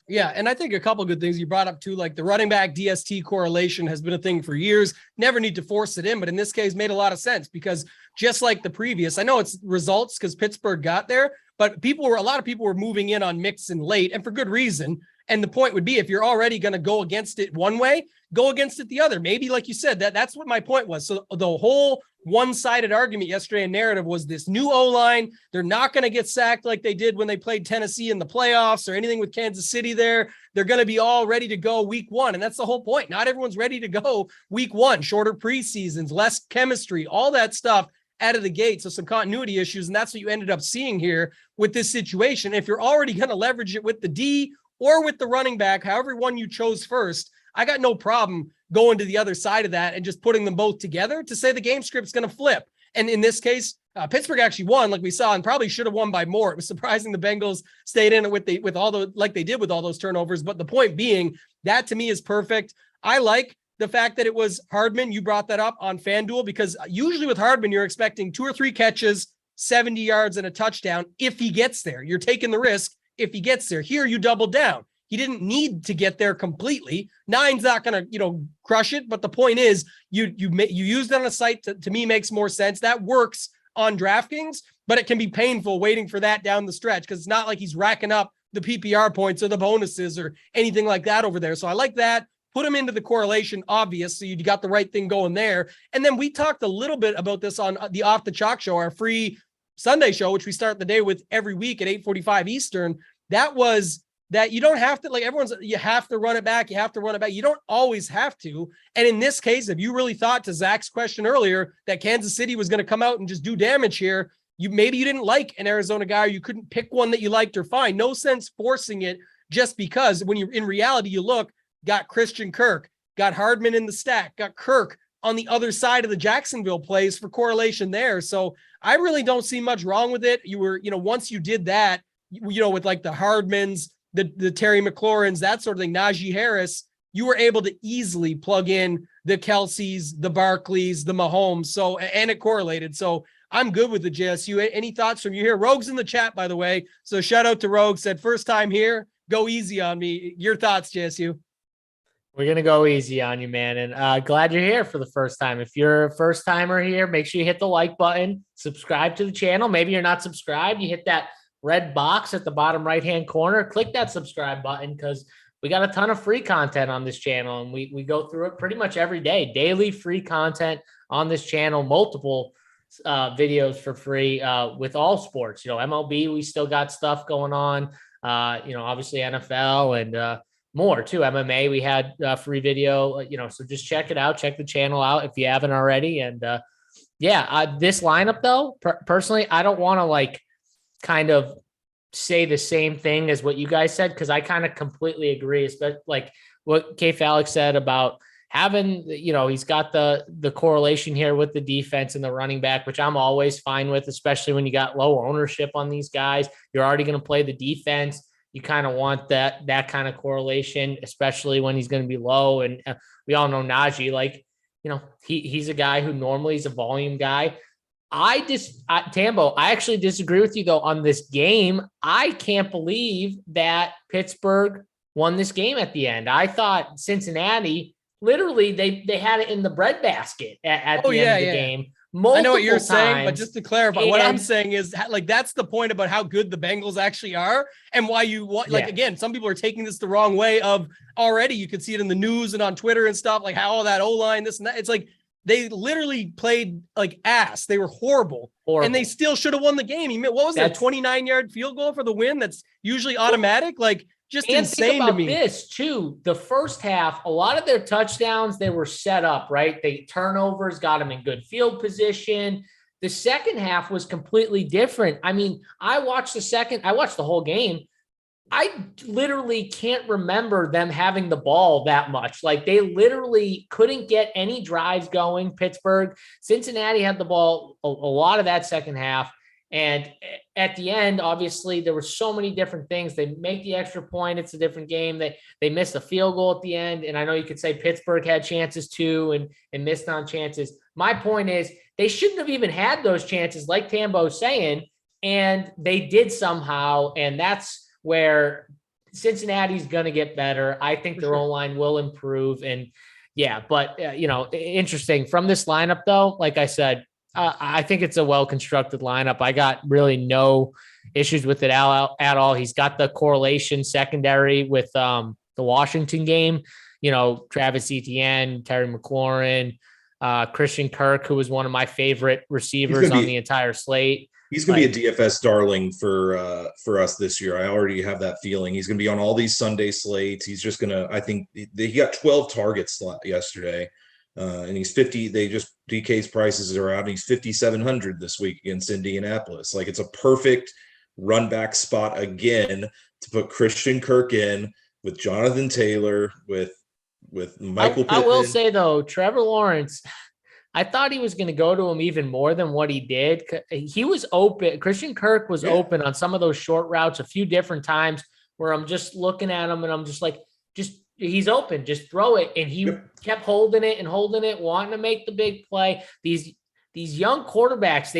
Yeah, and I think a couple of good things you brought up too, like the running back DST correlation has been a thing for years. Never need to force it in, but in this case made a lot of sense because just like the previous, I know it's results because Pittsburgh got there, but a lot of people were moving in on Mixon late, and for good reason. And the point would be, if you're already going to go against it one way, go against it the other. Maybe, like you said, that's what my point was. So the whole one-sided argument yesterday in narrative was this new O-line. They're not going to get sacked like they did when they played Tennessee in the playoffs or anything with Kansas City there. They're going to be all ready to go week one. And that's the whole point. Not everyone's ready to go week one. Shorter preseasons, less chemistry, all that stuff out of the gate. So some continuity issues. And that's what you ended up seeing here with this situation. If you're already going to leverage it with the D or with the running back, however one you chose first, I got no problem going to the other side of that and just putting them both together to say the game script's going to flip. And in this case, Pittsburgh actually won, like we saw, and probably should have won by more. It was surprising the Bengals stayed in it with all those turnovers. But the point being, that to me is perfect. I like the fact that it was Hardman. You brought that up on FanDuel because usually with Hardman, you're expecting 2 or 3 catches, 70 yards and a touchdown. If he gets there, you're taking the risk. If he gets there, here you double down. He didn't need to get there completely. 9's not going to, crush it. But the point is, you used it on a site to me makes more sense. That works on DraftKings, but it can be painful waiting for that down the stretch because it's not like he's racking up the PPR points or the bonuses or anything like that over there. So I like that. Put him into the correlation, obvious. So you got the right thing going there. And then we talked a little bit about this on the Off the Chalk show, our free Sunday show, which we start the day with every week at 8:45 Eastern. That was that you don't have to, you have to run it back. You have to run it back. You don't always have to. And in this case, if you really thought, to Zach's question earlier, that Kansas City was going to come out and just do damage here, maybe you didn't like an Arizona guy, or you couldn't pick one that you liked or fine. No sense forcing it just because when you, in reality, you look, got Christian Kirk, got Hardman in the stack, got Kirk on the other side of the Jacksonville plays for correlation there. So I really don't see much wrong with it. You were, once you did that, with like the Hardmans, the Terry McLaurins, that sort of thing, Najee Harris, you were able to easily plug in the Kelseys, the Barkleys, the Mahomes. So, and it correlated. So I'm good with the JSU. Any thoughts from you here? Rogue's in the chat, by the way. So shout out to Rogue, said first time here, go easy on me. Your thoughts, JSU? We're going to go easy on you, man. And glad you're here for the first time. If you're a first timer here, make sure you hit the like button, subscribe to the channel. Maybe you're not subscribed. You hit that red box at the bottom right-hand corner, click that subscribe button, because we got a ton of free content on this channel, and we go through it pretty much every day. Daily free content on this channel, multiple videos for free with all sports. MLB, we still got stuff going on. Obviously NFL and more too. MMA, we had free video. So just check it out. Check the channel out if you haven't already. And this lineup though, personally, I don't want to kind of say the same thing as what you guys said, because I kind of completely agree. Especially like what KFALIK said about having, he's got the correlation here with the defense and the running back, which I'm always fine with, especially when you got low ownership on these guys. You're already going to play the defense. You kind of want that kind of correlation, especially when he's going to be low. And we all know Najee, he's a guy who normally is a volume guy. Tambo, I actually disagree with you though on this game. I can't believe that Pittsburgh won this game at the end. I thought Cincinnati, literally, they had it in the breadbasket at the end of the game. I know what you're saying, but just to clarify, what I'm saying is that's the point about how good the Bengals actually are, and why you want, again, some people are taking this the wrong way of already. You could see it in the news and on Twitter and stuff, like how all that O-line, this and that. It's like they literally played like ass. They were horrible. And they still should have won the game. What was that 29-yard field goal for the win? That's usually automatic. Just insane to me. This too, the first half, a lot of their touchdowns, they were set up, right? They turnovers got them in good field position. The second half was completely different. I mean, I watched the whole game. I literally can't remember them having the ball that much. They literally couldn't get any drives going. Pittsburgh, Cincinnati had the ball a lot of that second half. And at the end, obviously, there were so many different things. They make the extra point. It's a different game. They missed a field goal at the end. And I know you could say Pittsburgh had chances too and missed on chances. My point is they shouldn't have even had those chances, like Tambo's saying, and they did somehow. And that's where Cincinnati's going to get better. I think their O-line will improve. And interesting. From this lineup, though, like I said, I think it's a well-constructed lineup. I got really no issues with it at all. He's got the correlation secondary with the Washington game. Travis Etienne, Terry McLaurin, Christian Kirk, who was one of my favorite receivers on the entire slate. He's going to be a DFS darling for us this year. I already have that feeling. He's going to be on all these Sunday slates. He's just going to, I think he got 12 targets yesterday. And he's 50. DK's prices are out. And he's 5,700 this week against Indianapolis. It's a perfect run back spot again to put Christian Kirk in with Jonathan Taylor, with Michael Pittman. I will say though, Trevor Lawrence, I thought he was going to go to him even more than what he did. He was open. Christian Kirk was open on some of those short routes a few different times where I'm just looking at him and I'm just like, he's open, just throw it. And he kept holding it, wanting to make the big play. These young quarterbacks,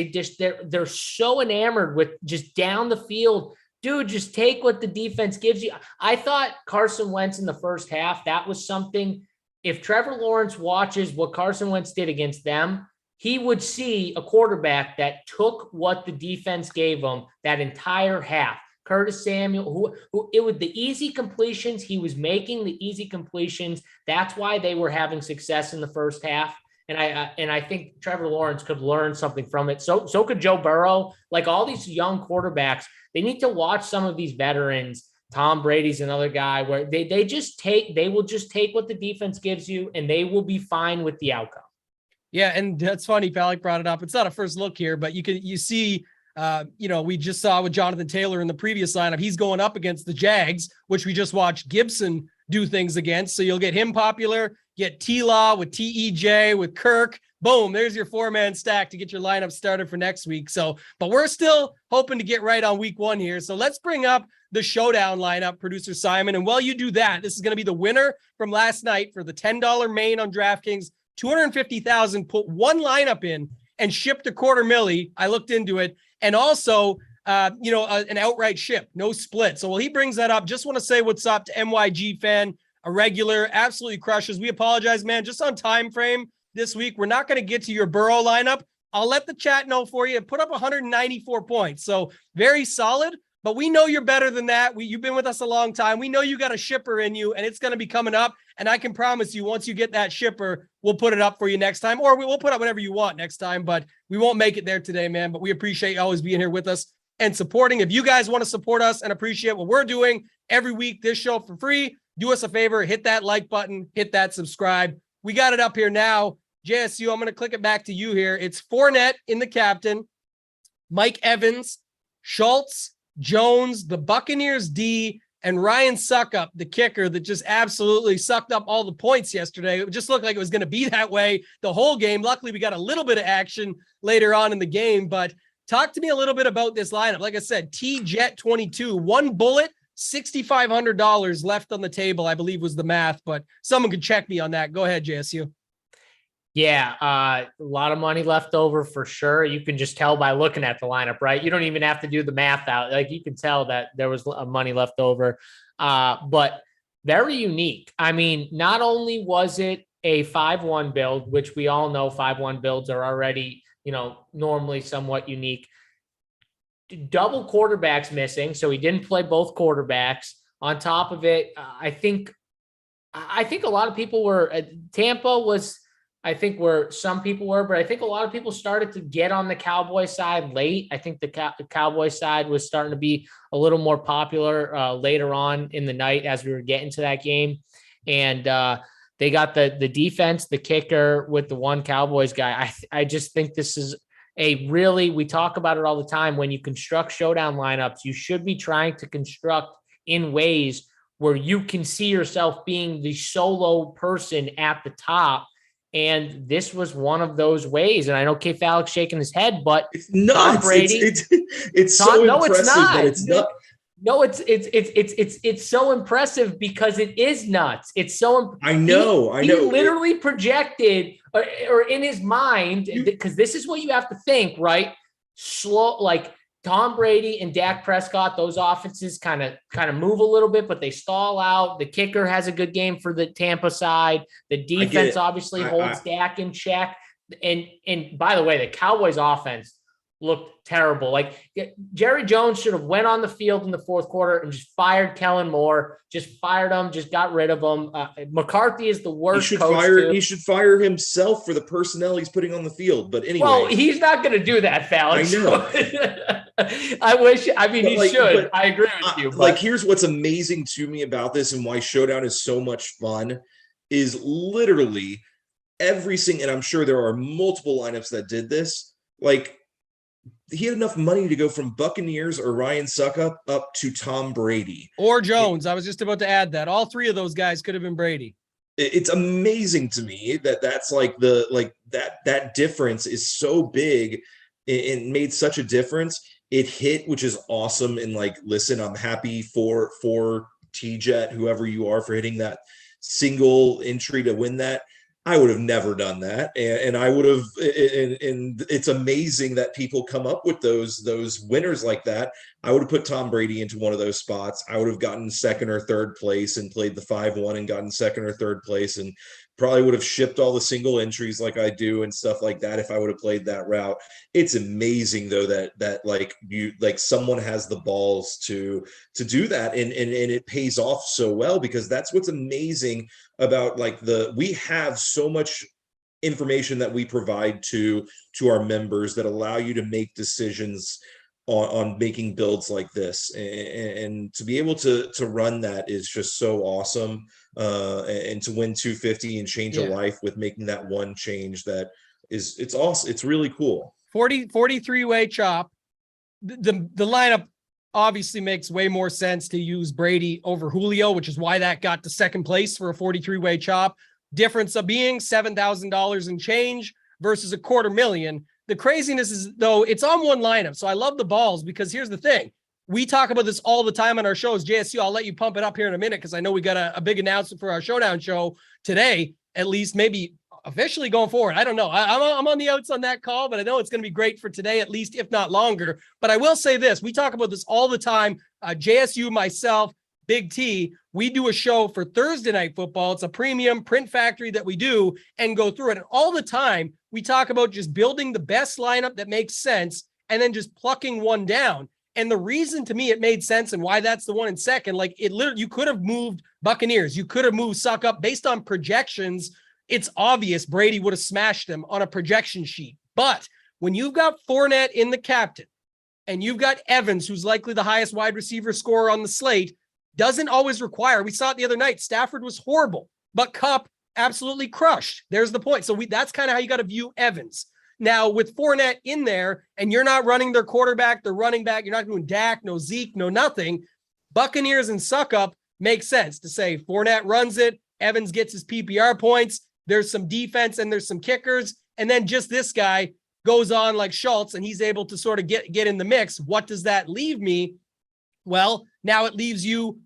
they're so enamored with just down the field. Dude, just take what the defense gives you. I thought Carson Wentz in the first half, that was something. If Trevor Lawrence watches what Carson Wentz did against them, he would see a quarterback that took what the defense gave him that entire half. Curtis Samuel, who it was the easy completions. He was making the easy completions. That's why they were having success in the first half. And I think Trevor Lawrence could learn something from it. So could Joe Burrow. All these young quarterbacks, they need to watch some of these veterans. Tom Brady's another guy where they will just take what the defense gives you and they will be fine with the outcome. Yeah. And that's funny. Palik brought it up. It's not a first look here, but you see, we just saw with Jonathan Taylor in the previous lineup, he's going up against the Jags, which we just watched Gibson do things against. So you'll get him popular, get T-Law with TEJ, with Kirk. Boom, there's your 4-man stack to get your lineup started for next week. So, but we're still hoping to get right on week 1 here. So let's bring up the Showdown lineup, producer Simon. And while you do that, this is going to be the winner from last night for the $10 main on DraftKings, $250,000, put one lineup in and shipped $250,000. I looked into it. And also, an outright ship, no split. So while he brings that up, just want to say what's up to MYG fan a regular, absolutely crushes. We apologize, man. Just on time frame this week, we're not going to get to your Burrow lineup. I'll let the chat know for you. Put up 194 points. So very solid, but we know you're better than that. You've been with us a long time. We know you got a shipper in you, and it's going to be coming up. And I can promise you, once you get that shipper, we'll put it up for you next time, or we'll put up whatever you want next time, but we won't make it there today, man. But we appreciate you always being here with us and supporting. If you guys want to support us and appreciate what we're doing every week, this show for free, do us a favor, hit that like button, hit that subscribe. We got it up here now. JSU, I'm going to click it back to you here. It's Fournette in the captain, Mike Evans, Schultz, Jones, the Buccaneers D, and Ryan Suckup, the kicker that just absolutely sucked up all the points yesterday. It just looked like it was going to be that way the whole game. Luckily, we got a little bit of action later on in the game, but talk to me a little bit about this lineup. Like I said, T-Jet 22, one bullet, $6,500 left on the table, I believe was the math, but someone could check me on that. Go ahead, JSU. Yeah, a lot of money left over for sure. You can just tell by looking at the lineup, right? You don't even have to do the math out. Like, you can tell that there was money left over, but very unique. I mean, not only was it a 5-1 build, which we all know 5-1 builds are already, normally somewhat unique. Double quarterbacks missing, so he didn't play both quarterbacks. On top of it, I think a lot of people were Tampa was, I think where some people were, but I think a lot of people started to get on the Cowboy side late. I think the Cowboy side was starting to be a little more popular later on in the night as we were getting to that game, and they got the defense, the kicker with the one Cowboys guy. I just think this is we talk about it all the time. When you construct showdown lineups, you should be trying to construct in ways where you can see yourself being the solo person at the top. And this was one of those ways. And I know KFALIK shaking his head, but it's nuts. Tom Brady, it's so impressive that it's not. No, it's so impressive because it is nuts. It's so. I know. He literally projected, or in his mind, because this is what you have to think, right? Slow, like Tom Brady and Dak Prescott, those offenses kind of move a little bit, but they stall out. The kicker has a good game for the Tampa side. The defense obviously holds Dak in check. And by the way, the Cowboys offense looked terrible. Like, Jerry Jones should have went on the field in the fourth quarter and just fired Kellen Moore, just fired him, just got rid of him. McCarthy is the worst coach. He should fire himself for the personnel he's putting on the field. But anyway. Well, he's not going to do that, Fallon. I know. He should. I agree with you. But here's what's amazing to me about this and why Showdown is so much fun is literally everything. And I'm sure there are multiple lineups that did this. Like, he had enough money to go from Buccaneers or Ryan Suckup up to Tom Brady or Jones. I was just about to add that all three of those guys could have been Brady. It's amazing to me that's like that difference is so big. It made such a difference. It hit, which is awesome. And listen, I'm happy for T-Jet, whoever you are, for hitting that single entry to win that. I would have never done that. And I would have, and it's amazing that people come up with those winners like that. I would have put Tom Brady into one of those spots. I would have gotten second or third place and played the 5-1 and gotten second or third place, and probably would have shipped all the single entries like I do and stuff like that if I would have played that route. It's amazing though that someone has the balls to do that, and it pays off so well, because that's what's amazing about we have so much information that we provide to our members that allow you to make decisions on making builds like this, and to be able to run that is just so awesome, and to win 250 and change a life with making that one change, it's awesome. It's really cool. 43-way chop. The lineup obviously makes way more sense to use Brady over Julio, which is why that got to second place for a 43-way chop. Difference of being $7,000 and change versus $250,000. The craziness is, though, it's on one lineup. So I love the balls, because here's the thing. We talk about this all the time on our shows. JSU, I'll let you pump it up here in a minute, because I know we got a big announcement for our Showdown show today, at least maybe officially going forward. I don't know. I'm on the outs on that call, but I know it's going to be great for today, at least, if not longer. But I will say this. We talk about this all the time. JSU, myself, Big T, we do a show for Thursday Night Football. It's a premium print factory that we do and go through it. And all the time we talk about just building the best lineup that makes sense and then just plucking one down. And the reason to me it made sense and why that's the one in second, like it literally, you could have moved Buccaneers. You could have moved Suck Up based on projections. It's obvious Brady would have smashed them on a projection sheet. But when you've got Fournette in the captain and you've got Evans, who's likely the highest wide receiver scorer on the slate, doesn't always require. We saw it the other night. Stafford was horrible, but Kupp absolutely crushed. There's the point. So that's kind of how you got to view Evans. Now, with Fournette in there, and you're not running their quarterback, their running back, you're not doing Dak, no Zeke, no nothing, Buccaneers and Suck Up makes sense to say Fournette runs it, Evans gets his PPR points, there's some defense and there's some kickers, and then just this guy goes on like Schultz, and he's able to sort of get in the mix. What does that leave me? Well, now it leaves you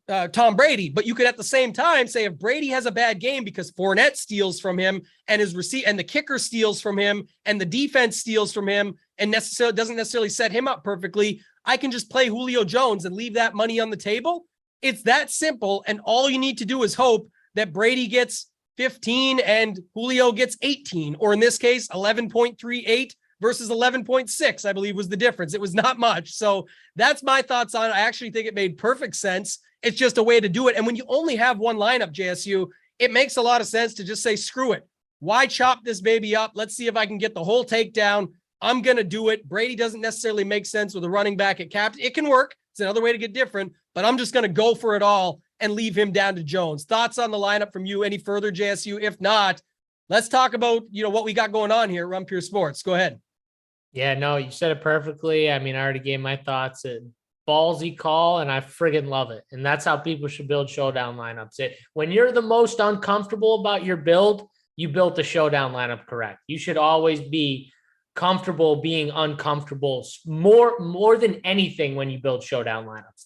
Tom Brady, but you could at the same time say if Brady has a bad game because Fournette steals from him and and the kicker steals from him and the defense steals from him and doesn't necessarily set him up perfectly, I can just play Julio Jones and leave that money on the table. It's that simple. And all you need to do is hope that Brady gets 15 and Julio gets 18, or in this case, 11.38 versus 11.6, I believe was the difference. It was not much. So that's my thoughts on it. I actually think it made perfect sense. It's just a way to do it. And when you only have one lineup, JSU, it makes a lot of sense to just say, screw it. Why chop this baby up? Let's see if I can get the whole takedown. I'm going to do it. Brady doesn't necessarily make sense with a running back at captain. It can work. It's another way to get different, but I'm just going to go for it all and leave him down to Jones. Thoughts on the lineup from you any further, JSU? If not, let's talk about, what we got going on here at Run Pure Sports. Go ahead. Yeah, no, you said it perfectly. I mean, I already gave my thoughts. Ballsy call, and I friggin' love it. And that's how people should build showdown lineups. When you're the most uncomfortable about your build, you built the showdown lineup correct. You should always be comfortable being uncomfortable more than anything when you build showdown lineups.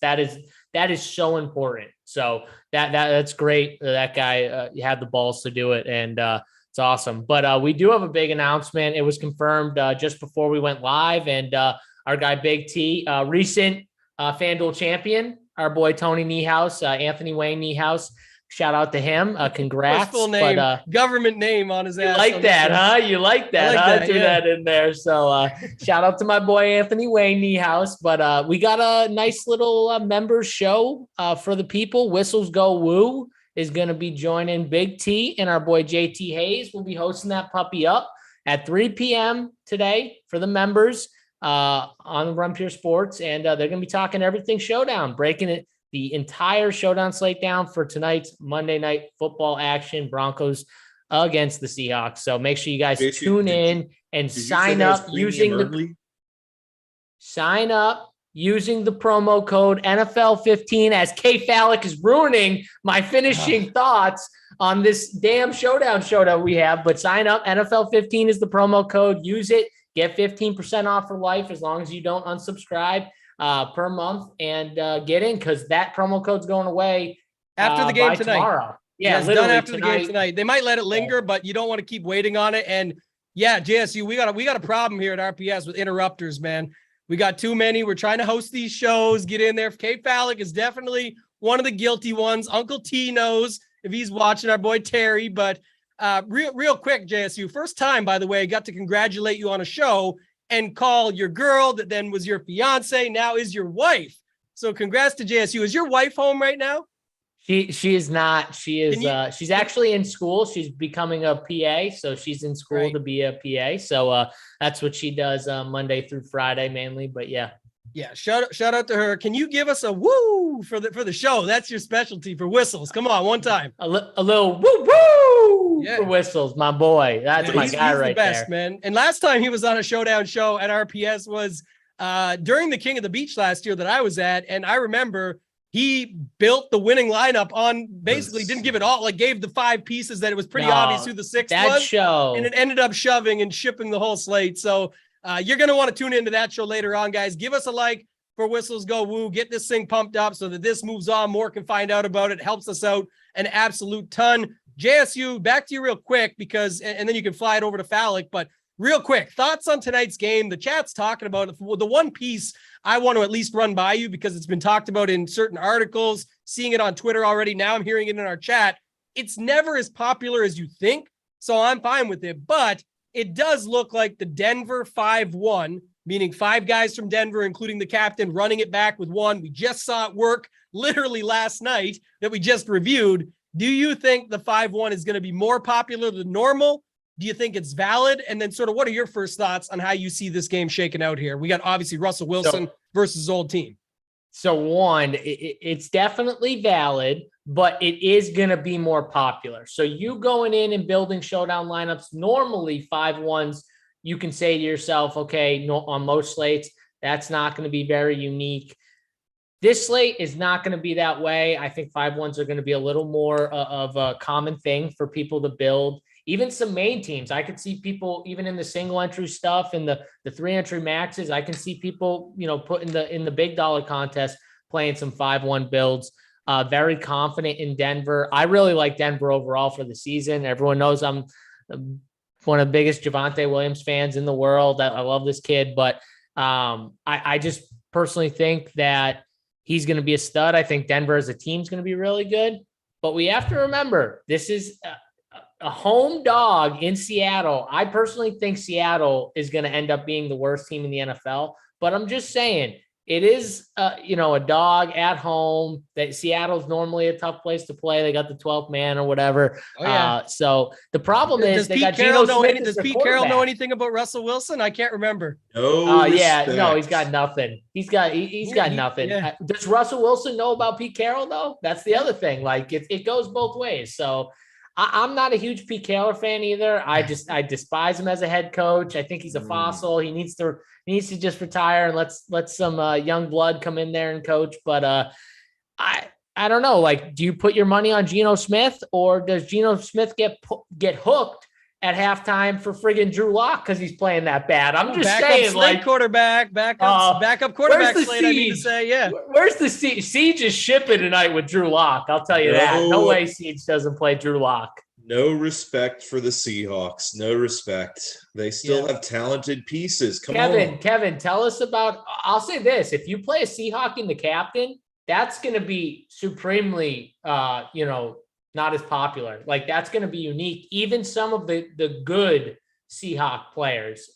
That is so important. So that's great. That guy had the balls to do it, and it's awesome. But we do have a big announcement. It was confirmed just before we went live, and our guy Big T, recent FanDuel champion, our boy Tony Niehaus, Anthony Wayne Niehaus. Shout out to him. Congrats. First full name, but, government name on his ass. You like that, huh? You like that, huh? Threw that in there. So shout out to my boy Anthony Wayne Niehaus. But we got a nice little members show for the people. Whistles Go Woo is going to be joining Big T, and our boy JT Hayes will be hosting that puppy up at 3 p.m. today for the members on Run Pure Sports. And they're going to be talking everything Showdown, breaking the entire Showdown slate down for tonight's Monday Night Football action, Broncos against the Seahawks. So make sure you guys tune in and sign up using the promo code NFL15, as KFALIK is ruining my finishing thoughts on this damn showdown show that we have. But sign up. NFL15 is the promo code. Use it. Get 15% off for life as long as you don't unsubscribe per month, and get in, because that promo code's going away after the game tonight. Tomorrow. Yeah, it's done after the game tonight. They might let it linger, but you don't want to keep waiting on it. And yeah, JSU, we got a problem here at RPS with interrupters, man. We got too many. We're trying to host these shows. Get in there. KFALIK is definitely one of the guilty ones. Uncle T knows if he's watching, our boy Terry. But real quick, JSU, first time, by the way, got to congratulate you on a show and call your girl that then was your fiance, now is your wife. So congrats to JSU. Is your wife home right now? She is not. She is. She's actually in school. She's becoming a PA, so she's in school to be a PA. So that's what she does Monday through Friday mainly. But yeah. Shout out to her. Can you give us a woo for the show? That's your specialty for whistles. Come on, one time. A little woo woo for whistles, my boy. That's my guy right there. He's the best, man. And last time he was on a showdown show at RPS was during the King of the Beach last year that I was at, and I remember he built the winning lineup on basically didn't give it all, like gave the 5 pieces that it was pretty obvious who the 6th was. And it ended up shoving and shipping the whole slate. So you're going to want to tune into that show later on, guys. Give us a like for Whistles Go Woo. Get this thing pumped up so that this moves on. More can find out about it. Helps us out an absolute ton. JSU, back to you real quick, because, and then you can fly it over to Falik, but real quick, thoughts on tonight's game. The chat's talking about it. The one piece I want to at least run by you because it's been talked about in certain articles, seeing it on Twitter already. Now I'm hearing it in our chat. It's never as popular as you think, so I'm fine with it. But it does look like the Denver 5-1, meaning 5 guys from Denver, including the captain, running it back with 1. We just saw it work literally last night that we just reviewed. Do you think the 5-1 is going to be more popular than normal? Do you think it's valid? And then sort of what are your first thoughts on how you see this game shaking out here? We got obviously Russell Wilson versus his old team. So one, it's definitely valid, but it is going to be more popular. So you going in and building showdown lineups, normally 5-1s, you can say to yourself, okay, no, on most slates, that's not going to be very unique. This slate is not going to be that way. I think 5-1s are going to be a little more of a common thing for people to build. Even some main teams, I could see people even in the single entry stuff and the 3 entry maxes. I can see people, put in the big dollar contest playing some 5-1 builds. Very confident in Denver. I really like Denver overall for the season. Everyone knows I'm one of the biggest Javonte Williams fans in the world. I love this kid, but I just personally think that he's going to be a stud. I think Denver as a team is going to be really good, but we have to remember this is a home dog in Seattle. I personally think Seattle is going to end up being the worst team in the NFL, but I'm just saying it is, a dog at home. That Seattle's normally a tough place to play. They got the 12th man or whatever. Oh, yeah. So the problem is does Pete Carroll know anything about Russell Wilson? I can't remember. No, he's got nothing. He's got nothing. Yeah. Does Russell Wilson know about Pete Carroll though? That's the other thing. Like it goes both ways. So I'm not a huge Pete Carroll fan either. I despise him as a head coach. I think he's a fossil. He needs to just retire and let some young blood come in there and coach. But I don't know. Like, do you put your money on Geno Smith, or does Geno Smith get hooked at halftime for friggin' Drew Lock because he's playing that bad? I'm just saying, like quarterback, backup quarterback slate. I mean to say, yeah. Where's the Siege? Siege is shipping tonight with Drew Lock. I'll tell you that. No way Siege doesn't play Drew Lock. No respect for the Seahawks. No respect. They still have talented pieces. Kevin, tell us about. I'll say this: if you play a Seahawk in the captain, that's going to be supremely, not as popular. Like that's going to be unique. Even some of the good Seahawk players.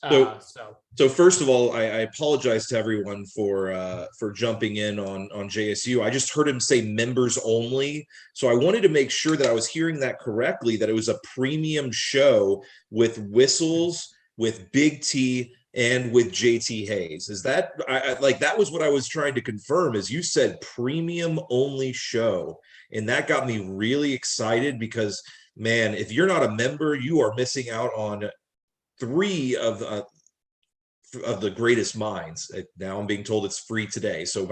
So first of all, I apologize to everyone for jumping in on JSU. I just heard him say members only. So I wanted to make sure that I was hearing that correctly, that it was a premium show with whistles, with Big T, and with JT Hayes. Is that that was what I was trying to confirm, is you said premium only show. And that got me really excited because, man, if you're not a member, you are missing out on 3 of the greatest minds. Now I'm being told it's free today. So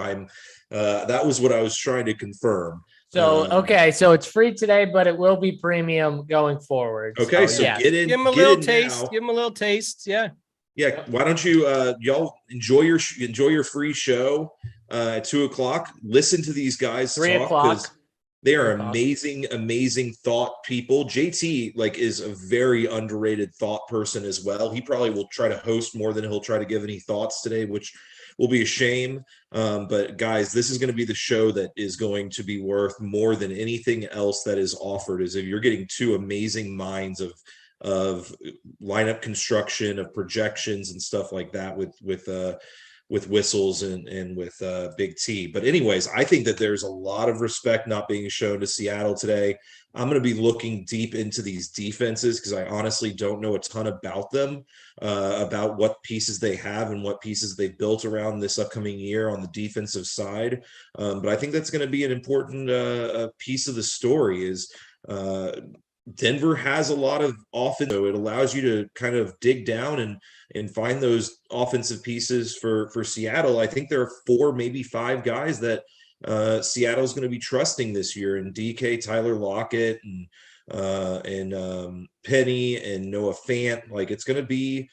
that was what I was trying to confirm. So, okay. So it's free today, but it will be premium going forward. Okay. So yeah. Get in. Give him a little taste. Now. Give him a little taste. Yeah. Yeah. Why don't you, y'all enjoy your free show at 2:00. Listen to these guys 3:00. They are amazing thought people. JT is a very underrated thought person as well. He probably will try to host more than he'll try to give any thoughts today, which will be a shame. But guys, this is going to be the show that is going to be worth more than anything else that is offered. Is if you're getting 2 amazing minds of lineup construction, of projections and stuff like that with whistles and with Big T. But anyways, I think that there's a lot of respect not being shown to Seattle today. I'm going to be looking deep into these defenses because I honestly don't know a ton about them, about what pieces they have and what pieces they've built around this upcoming year on the defensive side. But I think that's going to be an important piece of the story is Denver has a lot of offense, so it allows you to kind of dig down and find those offensive pieces for Seattle. I think there are 4, maybe 5 guys that Seattle is going to be trusting this year, and DK, Tyler Lockett, and Penny and Noah Fant. It's going to be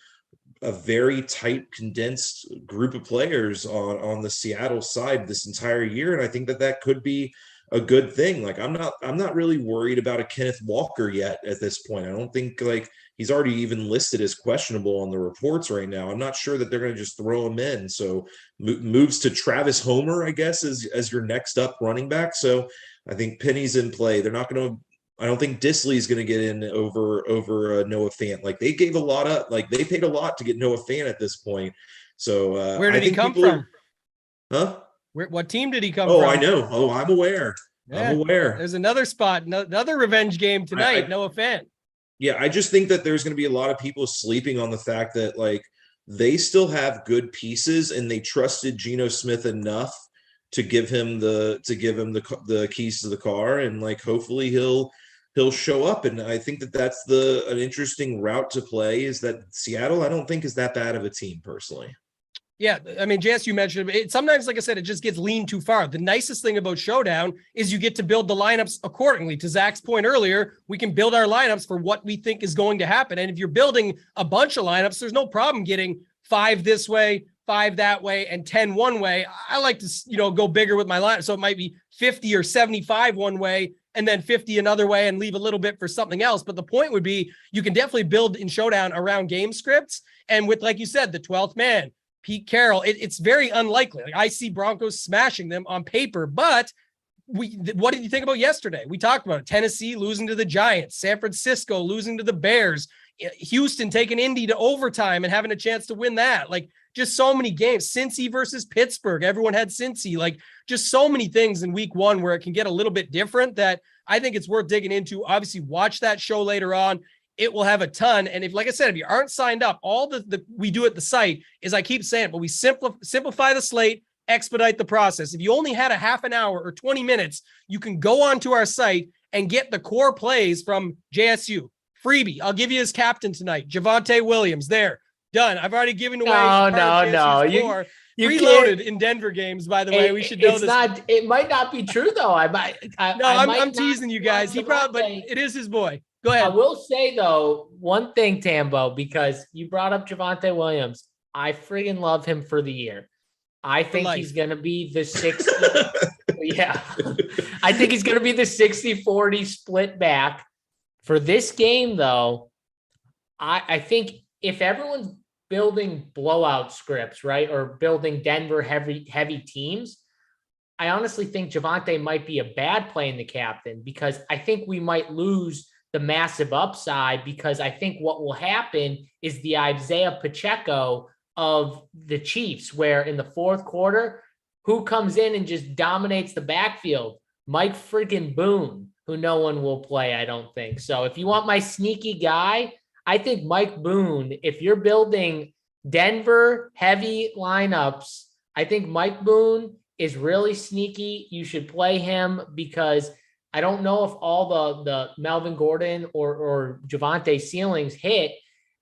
a very tight, condensed group of players on the Seattle side this entire year, and I think that could be a good thing. I'm not really worried about a Kenneth Walker yet at this point. I don't think he's already even listed as questionable on the reports right now. I'm not sure that they're going to just throw him in. So moves to Travis Homer, I guess, as your next up running back. So I think Penny's in play. They're not going to. I don't think Disley's going to get in over Noah Fant. Like they gave a lot up. Like they paid a lot to get Noah Fant at this point. So where did he come from? Huh? What team did he come from? Oh, I know. Oh, I'm aware. Yeah, I'm aware. There's another spot, another revenge game tonight. Noah Fant. Yeah, I just think that there's going to be a lot of people sleeping on the fact that like they still have good pieces and they trusted Geno Smith enough to give him the keys to the car, and like hopefully he'll show up. And I think that that's an interesting route to play, is that Seattle I don't think is that bad of a team personally. Yeah, I mean, JS, you mentioned it. Sometimes, like I said, it just gets leaned too far. The nicest thing about Showdown is you get to build the lineups accordingly. To Zach's point earlier, we can build our lineups for what we think is going to happen. And if you're building a bunch of lineups, there's no problem getting 5 this way, 5 that way, and 10 one way. I like to, go bigger with my lineup. So it might be 50 or 75 one way, and then 50 another way, and leave a little bit for something else. But the point would be, you can definitely build in Showdown around game scripts. And with, like you said, the 12th man, Pete Carroll, it's very unlikely. Like, I see Broncos smashing them on paper, but what did you think about yesterday? We talked about it. Tennessee losing to the Giants, San Francisco losing to the Bears, Houston taking Indy to overtime and having a chance to win that. Like, just so many games. Cincy versus Pittsburgh. Everyone had Cincy. Like, just so many things in week 1 where it can get a little bit different that I think it's worth digging into. Obviously, watch that show later on. It will have a ton. And if, like I said, if you aren't signed up, all the we do at the site is, I keep saying it, but we simplify the slate, expedite the process. If you only had a half an hour or 20 minutes, you can go onto our site and get the core plays from JSU. Freebie. I'll give you his captain tonight. Javonte Williams. There. Done. I've already given away. No. You preloaded in Denver games, by the way. We should know this. It might not be true, though. I'm teasing you guys. But it is his boy. Go ahead. I will say, though, one thing, Tambo, because you brought up Javonte Williams. I friggin' love him for the year. I think he's going to be the 60. Yeah. I think he's going to be the 60-40 split back. For this game, though, I think if everyone's building blowout scripts, right, or building Denver heavy teams, I honestly think Javonte might be a bad play in the captain, because I think we might lose the massive upside, because I think what will happen is the Isaiah Pacheco of the Chiefs, where in the fourth quarter, who comes in and just dominates the backfield? Mike freaking Boone, who no one will play, I don't think. So if you want my sneaky guy, I think Mike Boone, if you're building Denver heavy lineups, I think Mike Boone is really sneaky. You should play him, because I don't know if all the Melvin Gordon or Javonte ceilings hit,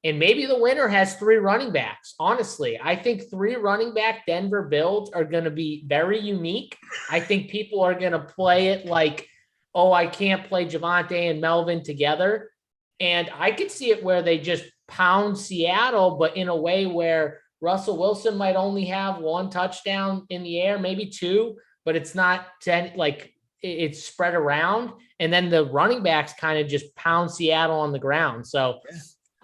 and maybe the winner has 3 running backs. Honestly, I think 3 running back Denver builds are going to be very unique. I think people are going to play it like, oh, I can't play Javonte and Melvin together. And I could see it where they just pound Seattle, but in a way where Russell Wilson might only have 1 touchdown in the air, maybe 2, but it's not 10, like, it's spread around, and then the running backs kind of just pound Seattle on the ground. So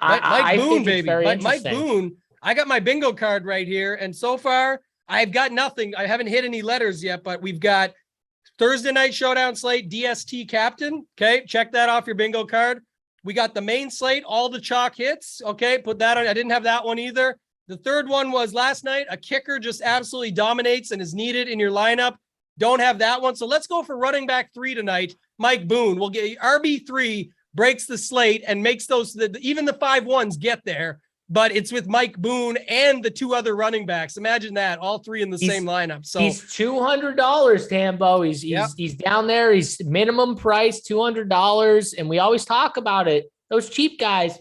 Mike Boone, think baby. Mike Boone. I got my bingo card right here, and so far I've got nothing. I haven't hit any letters yet, but we've got Thursday night showdown slate, DST captain. Okay, check that off your bingo card. We got the main slate, all the chalk hits. Okay, put that on. I didn't have that one either. The third one was last night. A kicker just absolutely dominates and is needed in your lineup. Don't have that one. So let's go for running back 3 tonight. Mike Boone will get RB3, breaks the slate and makes those, even the 5-1s get there, but it's with Mike Boone and the 2 other running backs. Imagine that, all 3 in the same lineup. So he's $200, Tambo. He's down there. He's minimum price, $200. And we always talk about it. Those cheap guys,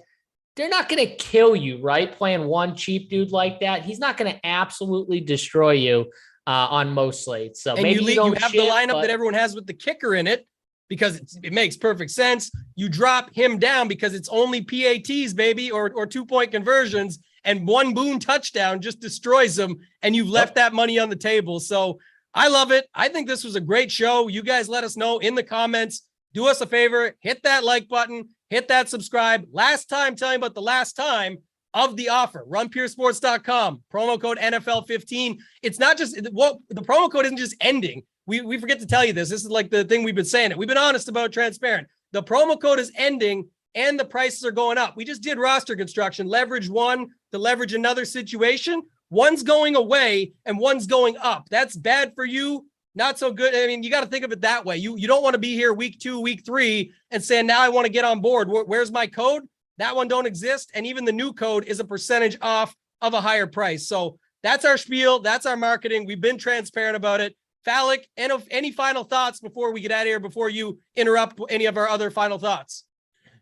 they're not going to kill you, right? Playing one cheap dude like that. He's not going to absolutely destroy you on most slates. So and maybe you have the lineup that everyone has with the kicker in it, because it makes perfect sense. You drop him down because it's only PATs, baby, or 2-point conversions, and 1 Boone touchdown just destroys them, and you've left that money on the table. So I love it. I think this was a great show. You guys let us know in the comments. Do us a favor, hit that like button, hit that subscribe. Last time, tell you about the last time of the offer. RunPureSports.com, promo code NFL15. It's not just, well, the promo code isn't just ending. We forget to tell you this. This is like the thing we've been saying. We've been honest about, transparent. The promo code is ending and the prices are going up. We just did roster construction, leverage one to leverage another situation. One's going away and one's going up. That's bad for you. Not so good. I mean, you got to think of it that way. You don't want to be here week 2, week 3 and saying, now I want to get on board. Where's my code? That one don't exist. And even the new code is a percentage off of a higher price. So that's our spiel. That's our marketing. We've been transparent about it. KFALIK, any final thoughts before we get out of here, before you interrupt any of our other final thoughts?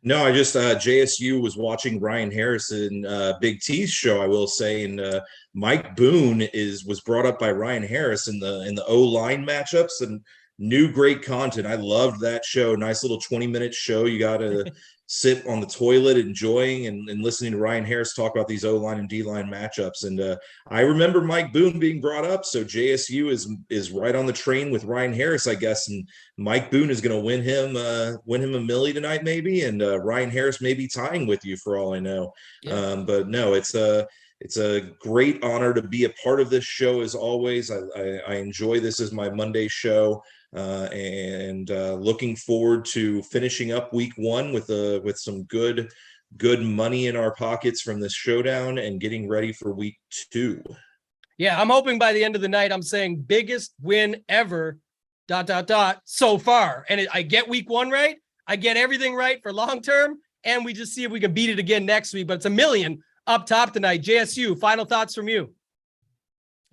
No, I just JSU was watching Ryan Harris in Big T's show, I will say, and Mike Boone was brought up by Ryan Harris in the O-line matchups, and new great content. I loved that show. Nice little 20-minute show. You got to sit on the toilet enjoying and listening to Ryan Harris talk about these O-line and D-line matchups. And I remember Mike Boone being brought up, so JSU is right on the train with Ryan Harris, I guess, and Mike Boone is going to win him a milli tonight maybe, and Ryan Harris may be tying with you for all I know. Yeah. But no, it's a great honor to be a part of this show as always. I enjoy this as my Monday show. And looking forward to finishing up week 1 with some good money in our pockets from this showdown and getting ready for week 2. Yeah, I'm hoping by the end of the night, I'm saying biggest win ever, ... so far. And I get week 1 right. I get everything right for long term. And we just see if we can beat it again next week. But it's $1 million up top tonight. JSU, final thoughts from you.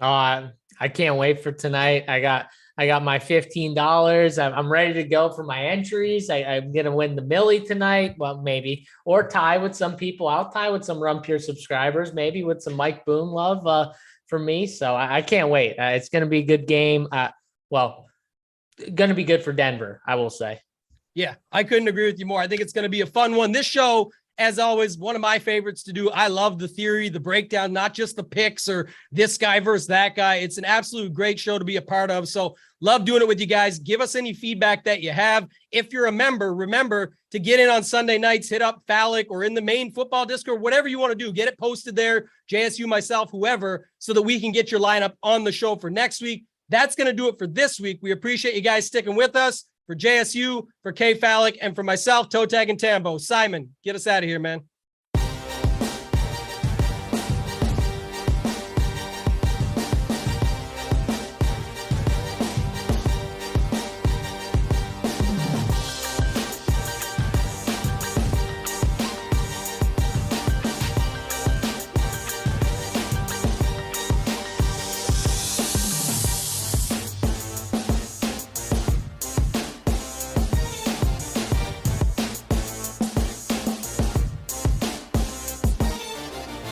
I can't wait for tonight. I got my $15. I'm ready to go for my entries. I'm going to win the milli tonight. Well, maybe, or tie with some people. I'll tie with some Run Pure subscribers, maybe with some Mike Boone love for me. So I can't wait. It's going to be a good game. Going to be good for Denver, I will say. Yeah, I couldn't agree with you more. I think it's going to be a fun one. This show, as always, one of my favorites to do. I love the theory, the breakdown, not just the picks or this guy versus that guy. It's an absolute great show to be a part of. So love doing it with you guys. Give us any feedback that you have. If you're a member, remember to get in on Sunday nights, hit up KFALIK or in the main football Discord, whatever you want to do, get it posted there, JSU, myself, whoever, so that we can get your lineup on the show for next week. That's going to do it for this week. We appreciate you guys sticking with us. For JSU, for KFALIK, and for myself, Toe Tag and Tambo. Simon, get us out of here, man.